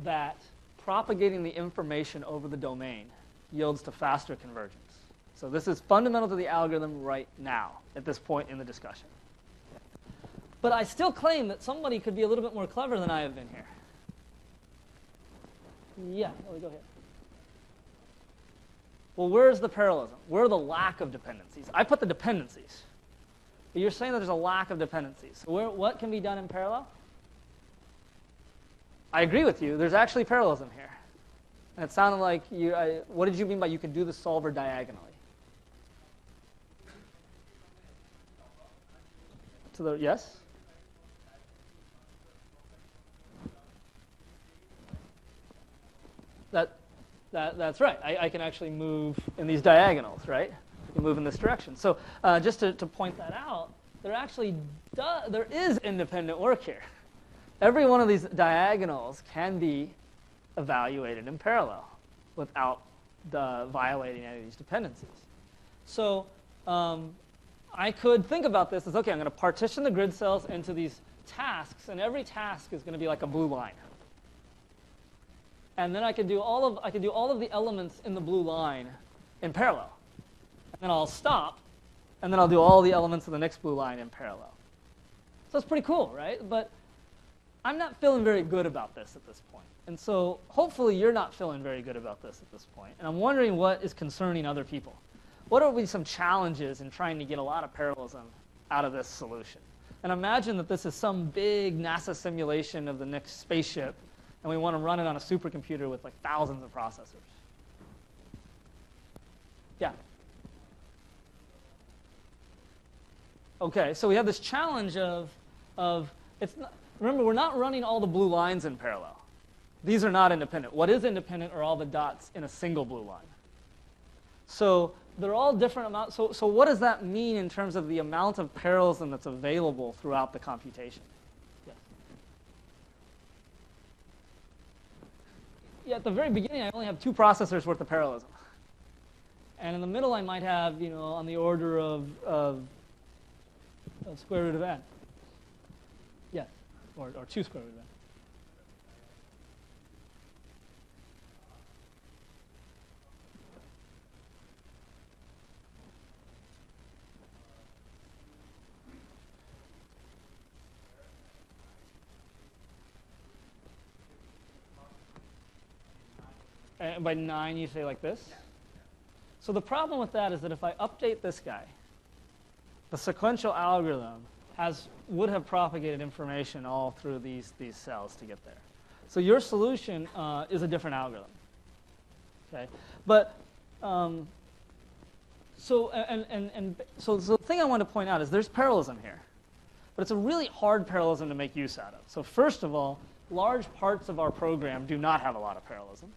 that propagating the information over the domain yields to faster convergence. So this is fundamental to the algorithm right now, at this point in the discussion. But I still claim that somebody could be a little bit more clever than I have been here. Yeah, go ahead. Well, where's the parallelism? Where are the lack of dependencies? I put the dependencies. But you're saying that there's a lack of dependencies. So what can be done in parallel? I agree with you. There's actually parallelism here. And it sounded like what did you mean by you can do the solver diagonally? Yes? That's right. I can actually move in these diagonals, right? I can move in this direction. So just to point that out, there is independent work here. Every one of these diagonals can be evaluated in parallel without violating any of these dependencies. So I could think about this as, okay, I'm going to partition the grid cells into these tasks, and every task is going to be like a blue line. And then I could do all of the elements in the blue line in parallel. And then I'll stop, and then I'll do all the elements of the next blue line in parallel. So it's pretty cool, right? But I'm not feeling very good about this at this point. And so hopefully you're not feeling very good about this at this point. And I'm wondering what is concerning other people. What are some challenges in trying to get a lot of parallelism out of this solution? And imagine that this is some big NASA simulation of the next spaceship, and we want to run it on a supercomputer with like thousands of processors. Yeah. Okay, so we have this challenge of remember, we're not running all the blue lines in parallel. These are not independent. What is independent are all the dots in a single blue line. So they're all different amounts. So what does that mean in terms of the amount of parallelism that's available throughout the computation? Yes. Yeah, at the very beginning, I only have 2 processors worth of parallelism. And in the middle, I might have, on the order of square root of n. Yes, or 2 square root of n. And by 9, you say like this? Yeah. So the problem with that is that if I update this guy, the sequential algorithm would have propagated information all through these cells to get there. So your solution is a different algorithm. Okay, but so the thing I want to point out is there's parallelism here, but it's a really hard parallelism to make use out of. So first of all, large parts of our program do not have a lot of parallelism.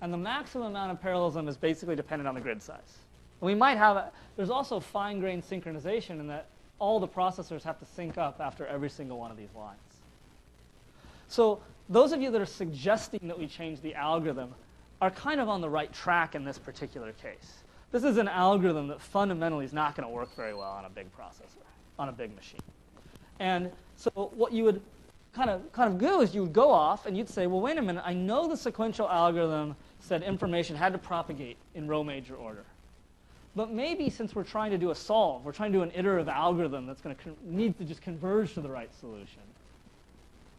And the maximum amount of parallelism is basically dependent on the grid size. And we might have there's also fine-grained synchronization in that all the processors have to sync up after every single one of these lines. So those of you that are suggesting that we change the algorithm are kind of on the right track in this particular case. This is an algorithm that fundamentally is not going to work very well on a big processor, on a big machine. And so what you would kind of do is you would go off and you'd say, well, wait a minute, I know the sequential algorithm said information had to propagate in row major order. But maybe since we're trying to do a solve, we're trying to do an iterative algorithm that's going to need to just converge to the right solution.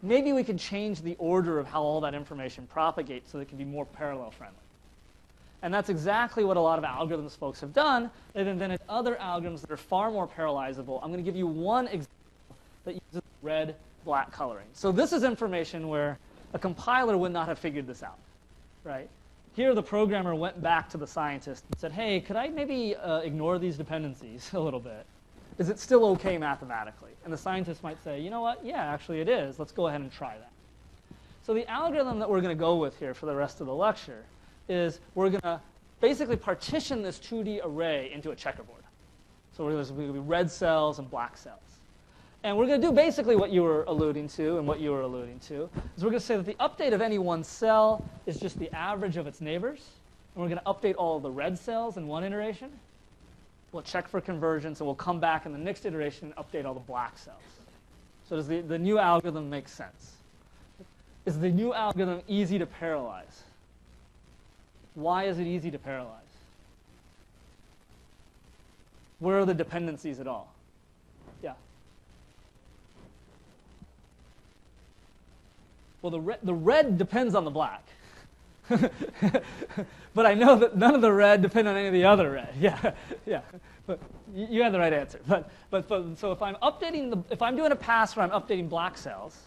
Maybe we could change the order of how all that information propagates so that it can be more parallel friendly. And that's exactly what a lot of algorithms folks have done. They've invented other algorithms that are far more parallelizable. I'm going to give you one example that uses red-black coloring. So this is information where a compiler would not have figured this out, right? Here, the programmer went back to the scientist and said, hey, could I maybe ignore these dependencies a little bit? Is it still OK mathematically? And the scientist might say, you know what? Yeah, actually it is. Let's go ahead and try that. So the algorithm that we're going to go with here for the rest of the lecture is we're going to basically partition this 2D array into a checkerboard. So there's going to be red cells and black cells. And we're going to do basically what you were alluding to and what you were alluding to. Is we're going to say that the update of any one cell is just the average of its neighbors. And we're going to update all of the red cells in one iteration. We'll check for convergence, and we'll come back in the next iteration and update all the black cells. So does the new algorithm make sense? Is the new algorithm easy to parallelize? Why is it easy to parallelize? Where are the dependencies at all? Yeah. Well, the red depends on the black. But I know that none of the red depend on any of the other red. Yeah, yeah. But you had the right answer. So if I'm updating if I'm doing a pass where I'm updating black cells,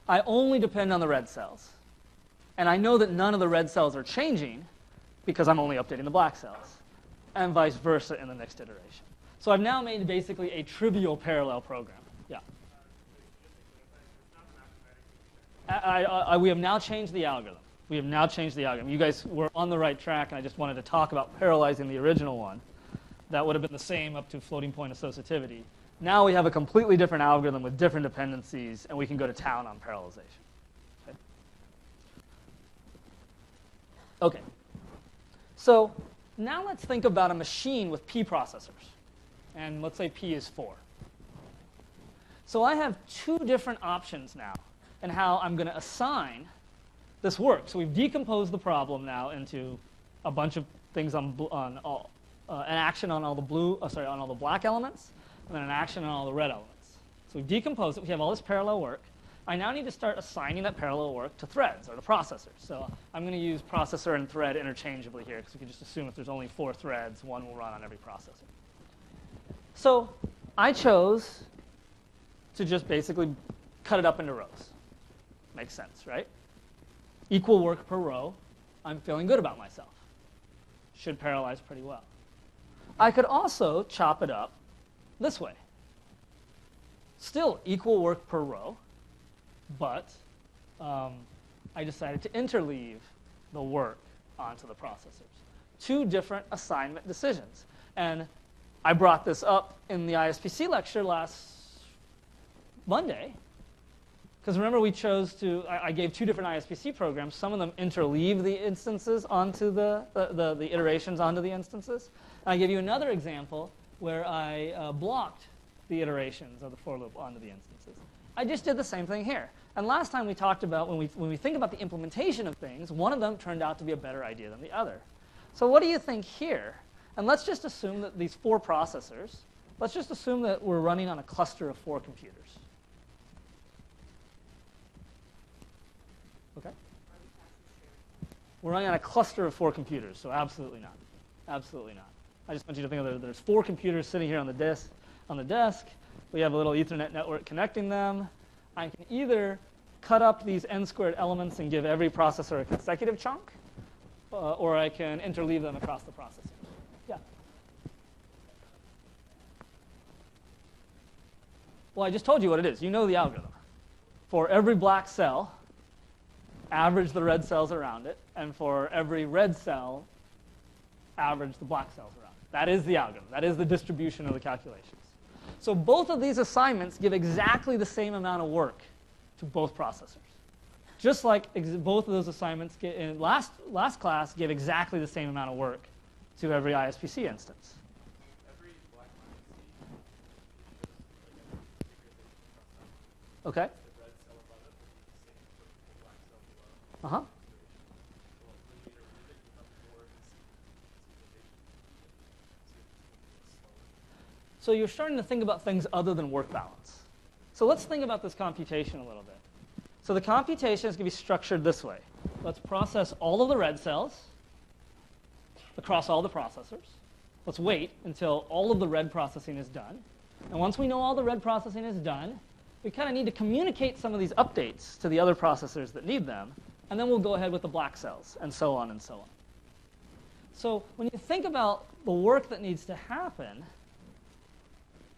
I only depend on the red cells. And I know that none of the red cells are changing because I'm only updating the black cells, and vice versa in the next iteration. So I've now made basically a trivial parallel program. Yeah. We have now changed the algorithm. We have now changed the algorithm. You guys were on the right track, and I just wanted to talk about parallelizing the original one. That would have been the same up to floating point associativity. Now we have a completely different algorithm with different dependencies, and we can go to town on parallelization. Okay. So now let's think about a machine with P processors. And let's say P is 4. So I have two different options now in how I'm going to assign this work. So we've decomposed the problem now into a bunch of things an action on all the on all the black elements, and then an action on all the red elements. So we've decomposed it. We have all this parallel work. I now need to start assigning that parallel work to threads or to processors. So I'm going to use processor and thread interchangeably here, because we can just assume if there's only 4 threads, one will run on every processor. So I chose to just basically cut it up into rows. Makes sense, right? Equal work per row. I'm feeling good about myself. Should parallelize pretty well. I could also chop it up this way. Still equal work per row, but I decided to interleave the work onto the processors. Two different assignment decisions. And I brought this up in the ISPC lecture last Monday, because remember we chose to, I gave 2 different ISPC programs. Some of them interleave the instances onto the iterations onto the instances. And I gave you another example where I blocked the iterations of the for loop onto the instances. I just did the same thing here. And last time we talked about when we think about the implementation of things, one of them turned out to be a better idea than the other. So what do you think here? And let's just assume that these 4 processors, let's just assume that we're running on a cluster of 4 computers. Okay? We're running on a cluster of 4 computers, so absolutely not. Absolutely not. I just want you to think of it. There's 4 computers sitting here on the desk. We have a little Ethernet network connecting them. I can either cut up these n-squared elements and give every processor a consecutive chunk, or I can interleave them across the processors. Yeah? Well, I just told you what it is. You know the algorithm. For every black cell, average the red cells around it, and for every red cell, average the black cells around it. That is the algorithm. That is the distribution of the calculations. So both of these assignments give exactly the same amount of work to both processors. Just like both of those assignments in last class gave exactly the same amount of work to every ISPC instance. Okay. Uh-huh. So you're starting to think about things other than work balance. So let's think about this computation a little bit. So the computation is going to be structured this way. Let's process all of the red cells across all the processors. Let's wait until all of the red processing is done. And once we know all the red processing is done, we kind of need to communicate some of these updates to the other processors that need them. And then we'll go ahead with the black cells, and so on and so on. So when you think about the work that needs to happen,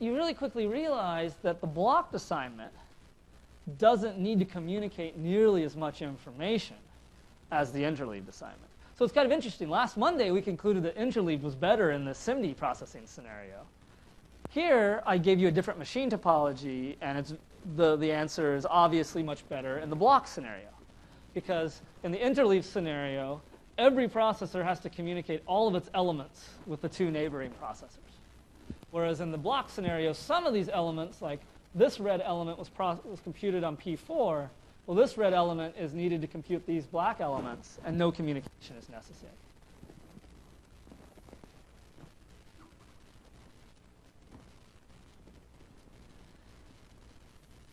you really quickly realize that the blocked assignment doesn't need to communicate nearly as much information as the interleaved assignment. So it's kind of interesting. Last Monday, we concluded that interleaved was better in the SIMD processing scenario. Here, I gave you a different machine topology, and the answer is obviously much better in the block scenario. Because in the interleaved scenario, every processor has to communicate all of its elements with the 2 neighboring processors. Whereas in the block scenario, some of these elements, like this red element was computed on P4, well, this red element is needed to compute these black elements, and no communication is necessary.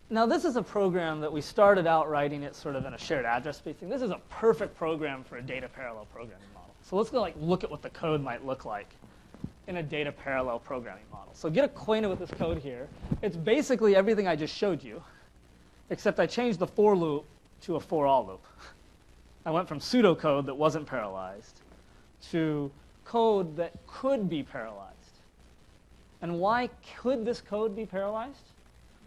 Now, this is a program that we started out writing it sort of in a shared address space thing. This is a perfect program for a data parallel programming model. So let's go look at what the code might look like in a data parallel programming model. So get acquainted with this code here. It's basically everything I just showed you, except I changed the for loop to a for all loop. I went from pseudocode that wasn't parallelized to code that could be parallelized. And why could this code be parallelized?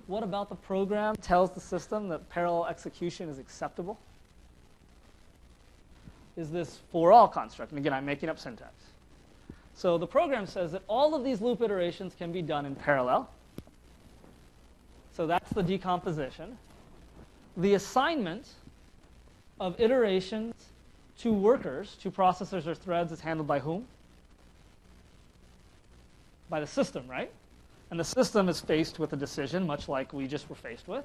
What about the program tells the system that parallel execution is acceptable? Is this for all construct? And again, I'm making up syntax. So the program says that all of these loop iterations can be done in parallel. So that's the decomposition. The assignment of iterations to workers, to processors or threads, is handled by whom? By the system, right? And the system is faced with a decision, much like we just were faced with.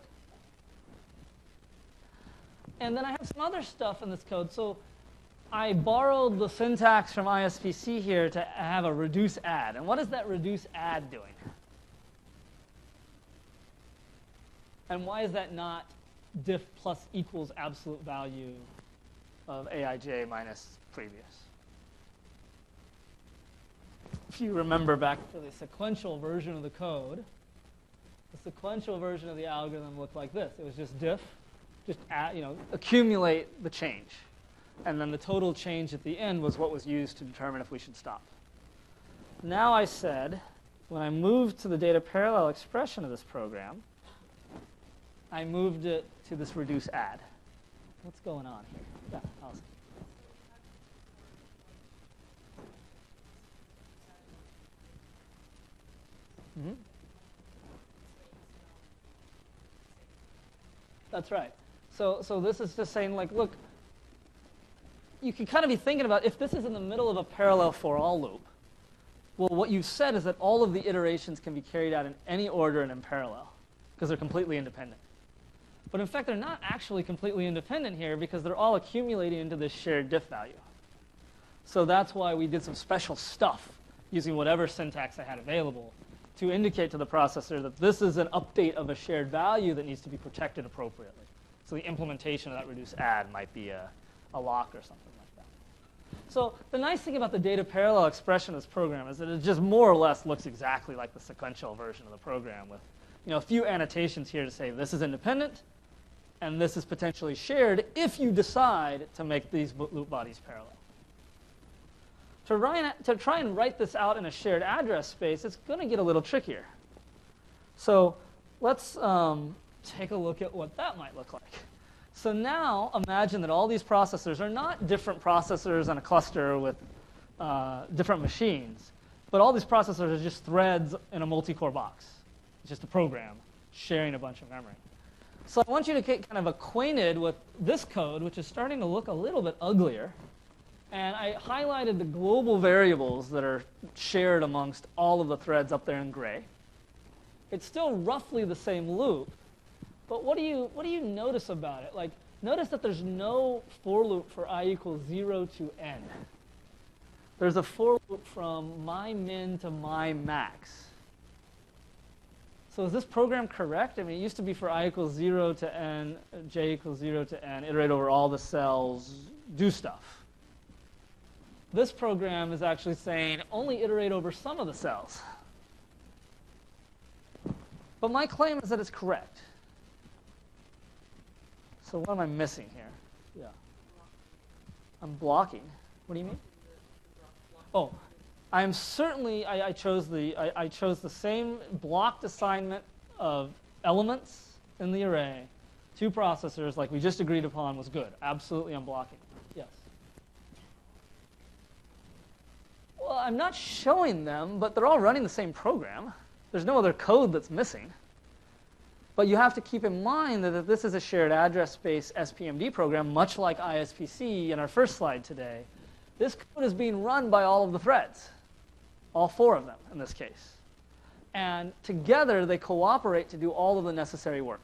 And then I have some other stuff in this code. So I borrowed the syntax from ISPC here to have a reduce add. And what is that reduce add doing? And why is that not diff plus equals absolute value of aij minus previous? If you remember back to the sequential version of the code, the sequential version of the algorithm looked like this. It was just diff, just add, accumulate the change. And then the total change at the end was what was used to determine if we should stop. Now I said, when I moved to the data parallel expression of this program, I moved it to this reduce add. What's going on here? Yeah, Allison. Mm-hmm. That's right. So this is just saying, like, look, you can kind of be thinking about if this is in the middle of a parallel for all loop. Well, what you've said is that all of the iterations can be carried out in any order and in parallel because they're completely independent. But in fact, they're not actually completely independent here because they're all accumulating into this shared diff value. So that's why we did some special stuff using whatever syntax I had available to indicate to the processor that this is an update of a shared value that needs to be protected appropriately. So the implementation of that reduce add might be a lock or something like that. So the nice thing about the data parallel expression of this program is that it just more or less looks exactly like the sequential version of the program with a few annotations here to say this is independent and this is potentially shared if you decide to make these loop bodies parallel. To try and write this out in a shared address space, it's going to get a little trickier. So let's take a look at what that might look like. So now imagine that all these processors are not different processors on a cluster with different machines, but all these processors are just threads in a multi-core box. It's just a program sharing a bunch of memory. So I want you to get kind of acquainted with this code, which is starting to look a little bit uglier. And I highlighted the global variables that are shared amongst all of the threads up there in gray. It's still roughly the same loop, but what do you notice about it? Like, notice that there's no for loop for I equals 0 to n. There's a for loop from my min to my max. So is this program correct? I mean, it used to be for I equals 0 to n, j equals 0 to n, iterate over all the cells, do stuff. This program is actually saying only iterate over some of the cells. But my claim is that it's correct. So what am I missing here? Yeah. I'm blocking. What do you mean? Oh, I'm certainly, I chose the same blocked assignment of elements in the array to processors like we just agreed upon was good. Absolutely, I'm blocking. Yes. Well, I'm not showing them, but they're all running the same program. There's no other code that's missing. But you have to keep in mind that if this is a shared address space SPMD program, much like ISPC in our first slide today, this code is being run by all of the threads, all 4 of them in this case. And together, they cooperate to do all of the necessary work.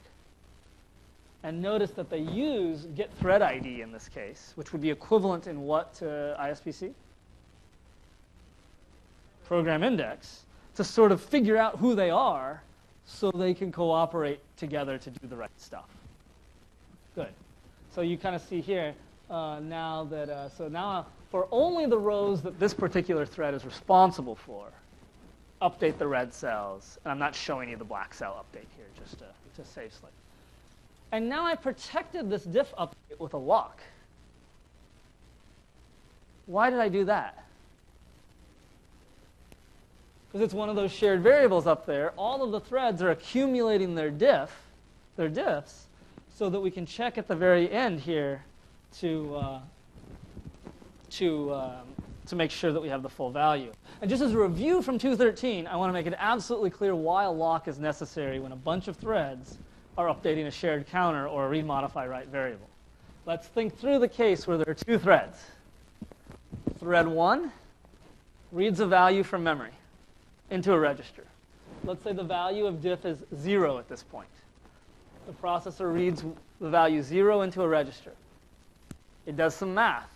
And notice that they use get thread ID in this case, which would be equivalent in what to ISPC? Program index, to sort of figure out who they are so they can cooperate together to do the right stuff. Good. So you kind of see here now that, so now for only the rows that this particular thread is responsible for, update the red cells. And I'm not showing you the black cell update here, just to save slightly. And now I protected this diff update with a lock. Why did I do that? Because it's one of those shared variables up there. All of the threads are accumulating their diffs, so that we can check at the very end here to make sure that we have the full value. And just as a review from 213, I want to make it absolutely clear why a lock is necessary when a bunch of threads are updating a shared counter or a read, modify, write variable. Let's think through the case where there are two threads. Thread 1 reads a value from memory into a register. Let's say the value of diff is 0 at this point. The processor reads the value 0 into a register. It does some math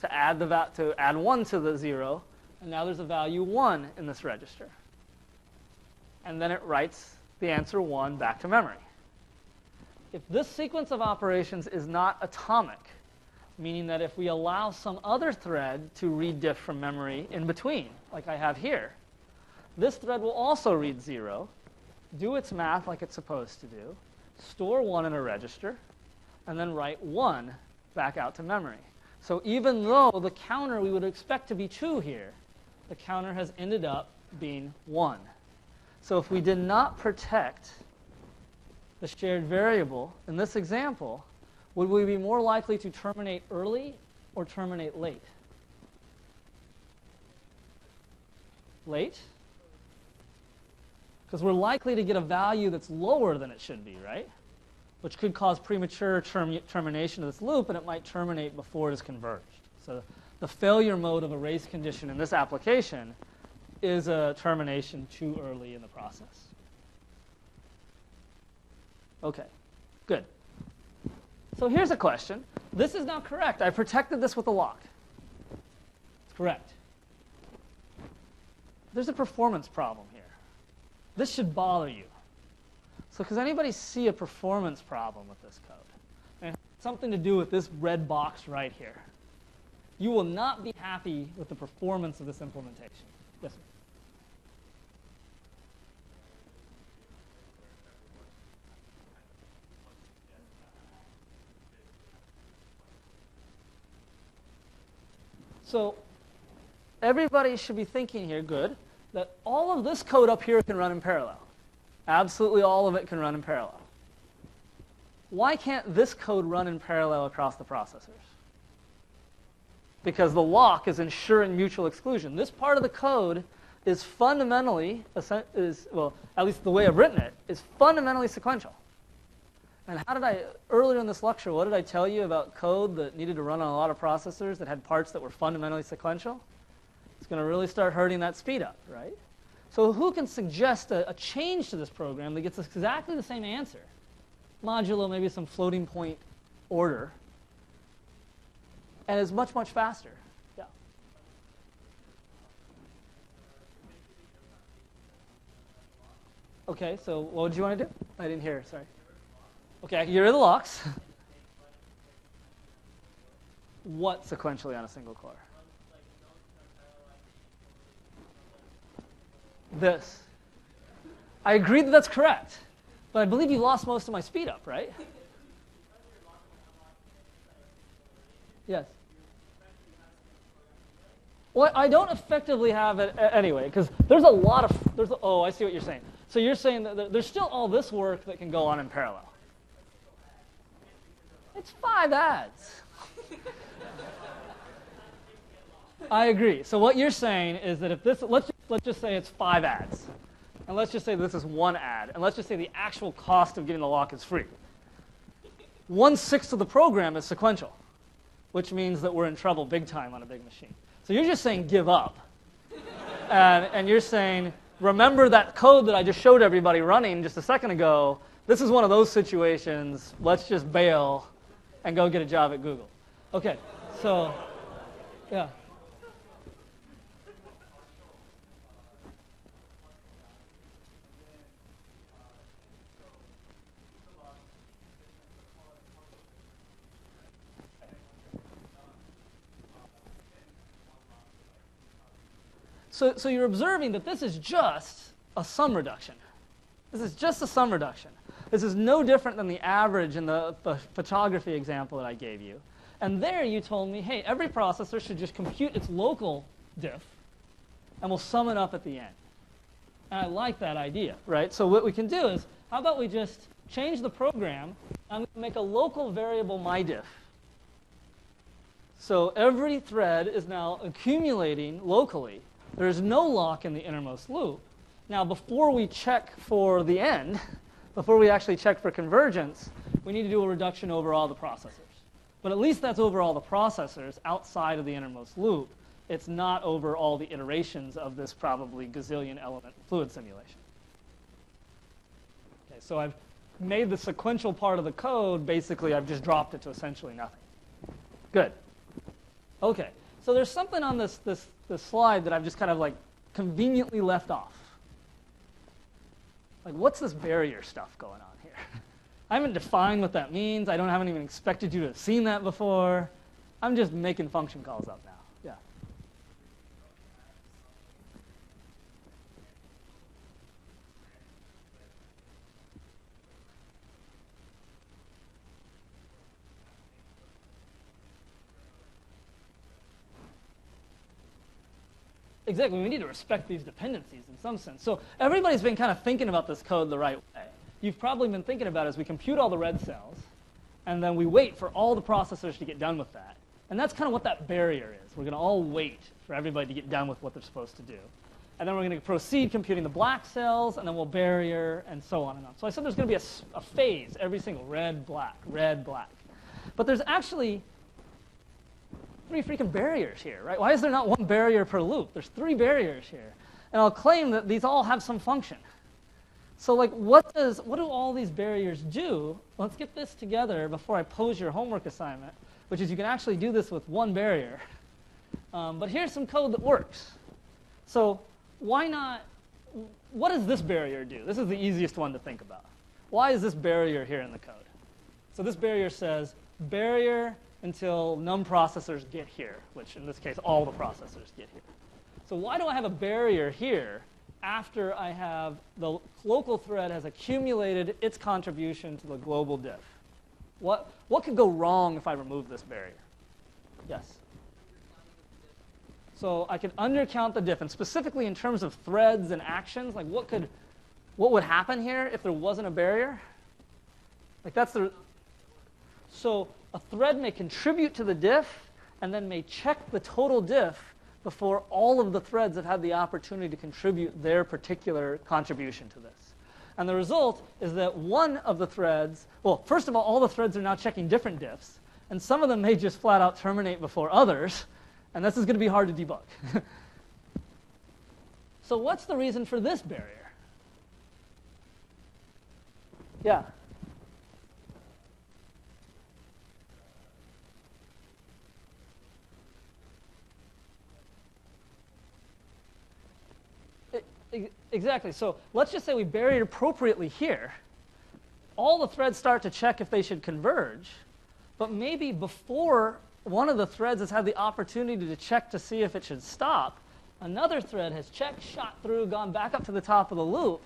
to add 1 to the 0, and now there's a value 1 in this register. And then it writes the answer 1 back to memory. If this sequence of operations is not atomic, meaning that if we allow some other thread to read diff from memory in between, like I have here, this thread will also read 0, do its math like it's supposed to do, store 1 in a register, and then write 1 back out to memory. So even though the counter we would expect to be 2 here, the counter has ended up being 1. So if we did not protect the shared variable in this example, would we be more likely to terminate early or terminate late? Late? Because we're likely to get a value that's lower than it should be, right? Which could cause premature termination of this loop, and it might terminate before it is converged. So the failure mode of a race condition in this application is a termination too early in the process. OK, good. So here's a question. This is now correct. I protected this with a lock. It's correct. There's a performance problem here. This should bother you. So does anybody see a performance problem with this code? And it has something to do with this red box right here. You will not be happy with the performance of this implementation. Yes, sir? So everybody should be thinking here, good, that all of this code up here can run in parallel. Absolutely all of it can run in parallel. Why can't this code run in parallel across the processors? Because the lock is ensuring mutual exclusion. This part of the code is fundamentally, well, at least the way I've written it, is fundamentally sequential. And earlier in this lecture, what did I tell you about code that needed to run on a lot of processors that had parts that were fundamentally sequential? It's going to really start hurting that speed up, right? So who can suggest a change to this program that gets us exactly the same answer, modulo maybe some floating point order, and is much, much faster? Yeah. OK, so what would you want to do? I didn't hear, sorry. OK, I can get rid of the locks. What sequentially on a single core? This. I agree that that's correct, but I believe you lost most of my speed up, right? Yes. Well, I don't effectively have it anyway, because there's a lot of, oh, I see what you're saying. So you're saying that there's still all this work that can go on in parallel. It's 5 adds. I agree. So what you're saying is that if this, let's just say it's 5 adds. And let's just say this is 1 add. And let's just say the actual cost of getting the lock is free. 1/6 of the program is sequential, which means that we're in trouble big time on a big machine. So you're just saying give up. And you're saying, remember that code that I just showed everybody running just a second ago? This is one of those situations. Let's just bail and go get a job at Google. OK, so yeah. So you're observing that this is just a sum reduction. This is just a sum reduction. This is no different than the average in the photography example that I gave you. And there you told me, hey, every processor should just compute its local diff, and we'll sum it up at the end. And I like that idea, right? So what we can do is, how about we just change the program and make a local variable mydiff. So every thread is now accumulating locally. There is no lock in the innermost loop. Now, before we check for the end, before we actually check for convergence, we need to do a reduction over all the processors. But at least that's over all the processors outside of the innermost loop. It's not over all the iterations of this probably gazillion element fluid simulation. Okay, so I've made the sequential part of the code, basically I've just dropped it to essentially nothing. Good. Okay, so there's something on this slide that I've just kind of like conveniently left off. Like, what's this barrier stuff going on here? I haven't defined what that means. Haven't even expected you to have seen that before. I'm just making function calls up now. Yeah. Exactly. We need to respect these dependencies in some sense. So everybody's been kind of thinking about this code the right way. You've probably been thinking about it as we compute all the red cells, and then we wait for all the processors to get done with that. And that's kind of what that barrier is. We're going to all wait for everybody to get done with what they're supposed to do. And then we're going to proceed computing the black cells, and then we'll barrier, and so on and on. So I said there's going to be a phase, every single red, black, red, black. But there's actually 3 freaking barriers here, right? Why is there not 1 barrier per loop? There's 3 barriers here. And I'll claim that these all have some function. So like, what do all these barriers do? Let's get this together before I pose your homework assignment, which is you can actually do this with 1 barrier. But here's some code that works. So why not, what does this barrier do? This is the easiest one to think about. Why is this barrier here in the code? So this barrier says barrier until num processors get here, which in this case, all the processors get here. So why do I have a barrier here after I have the local thread has accumulated its contribution to the global diff? What could go wrong if I remove this barrier? Yes? So I could undercount the diff, and specifically in terms of threads and actions, like what would happen here if there wasn't a barrier? Like that's the, so a thread may contribute to the diff and then may check the total diff before all of the threads have had the opportunity to contribute their particular contribution to this. And the result is that one of the threads, well, first of all the threads are now checking different diffs, and some of them may just flat out terminate before others, and this is going to be hard to debug. So what's the reason for this barrier? Yeah? Exactly. So let's just say we bury it appropriately here. All the threads start to check if they should converge, but maybe before one of the threads has had the opportunity to check to see if it should stop, another thread has checked, shot through, gone back up to the top of the loop,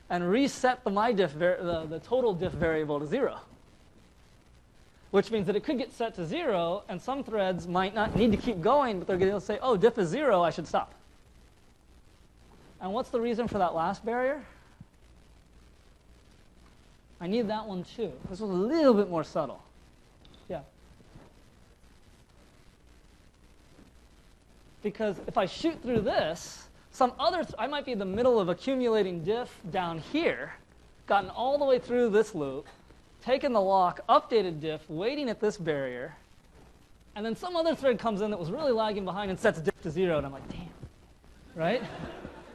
and reset the mydiff, the total diff variable to 0. Which means that it could get set to 0, and some threads might not need to keep going, but they're going to say, oh, diff is 0, I should stop. And what's the reason for that last barrier? I need that one too. This was a little bit more subtle. Yeah. Because if I shoot through this, I might be in the middle of accumulating diff down here, gotten all the way through this loop, taken the lock, updated diff, waiting at this barrier, and then some other thread comes in that was really lagging behind and sets diff to 0, and I'm like, damn, right?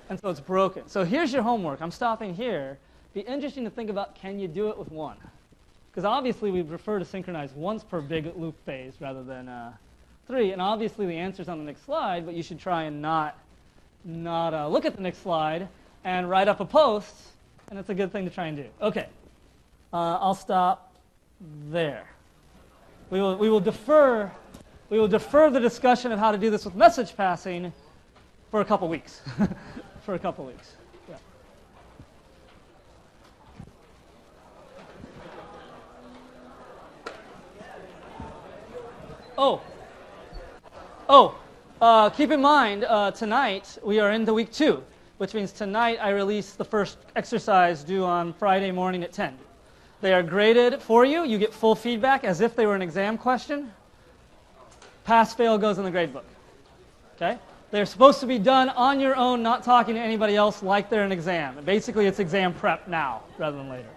And so it's broken. So here's your homework. I'm stopping here. Be interesting to think about, can you do it with 1? Because obviously we prefer to synchronize once per big loop phase rather than 3. And obviously the answer's on the next slide, but you should try and not look at the next slide and write up a post, and it's a good thing to try and do. Okay, I'll stop there. We will defer the discussion of how to do this with message passing for a couple weeks. For a couple weeks. Yeah. Keep in mind, tonight we are into week 2, which means tonight I release the first exercise due on Friday morning at 10. They are graded for you. You get full feedback as if they were an exam question. Pass, fail goes in the grade book. Okay? They're supposed to be done on your own, not talking to anybody else like they're an exam. Basically, it's exam prep now rather than later.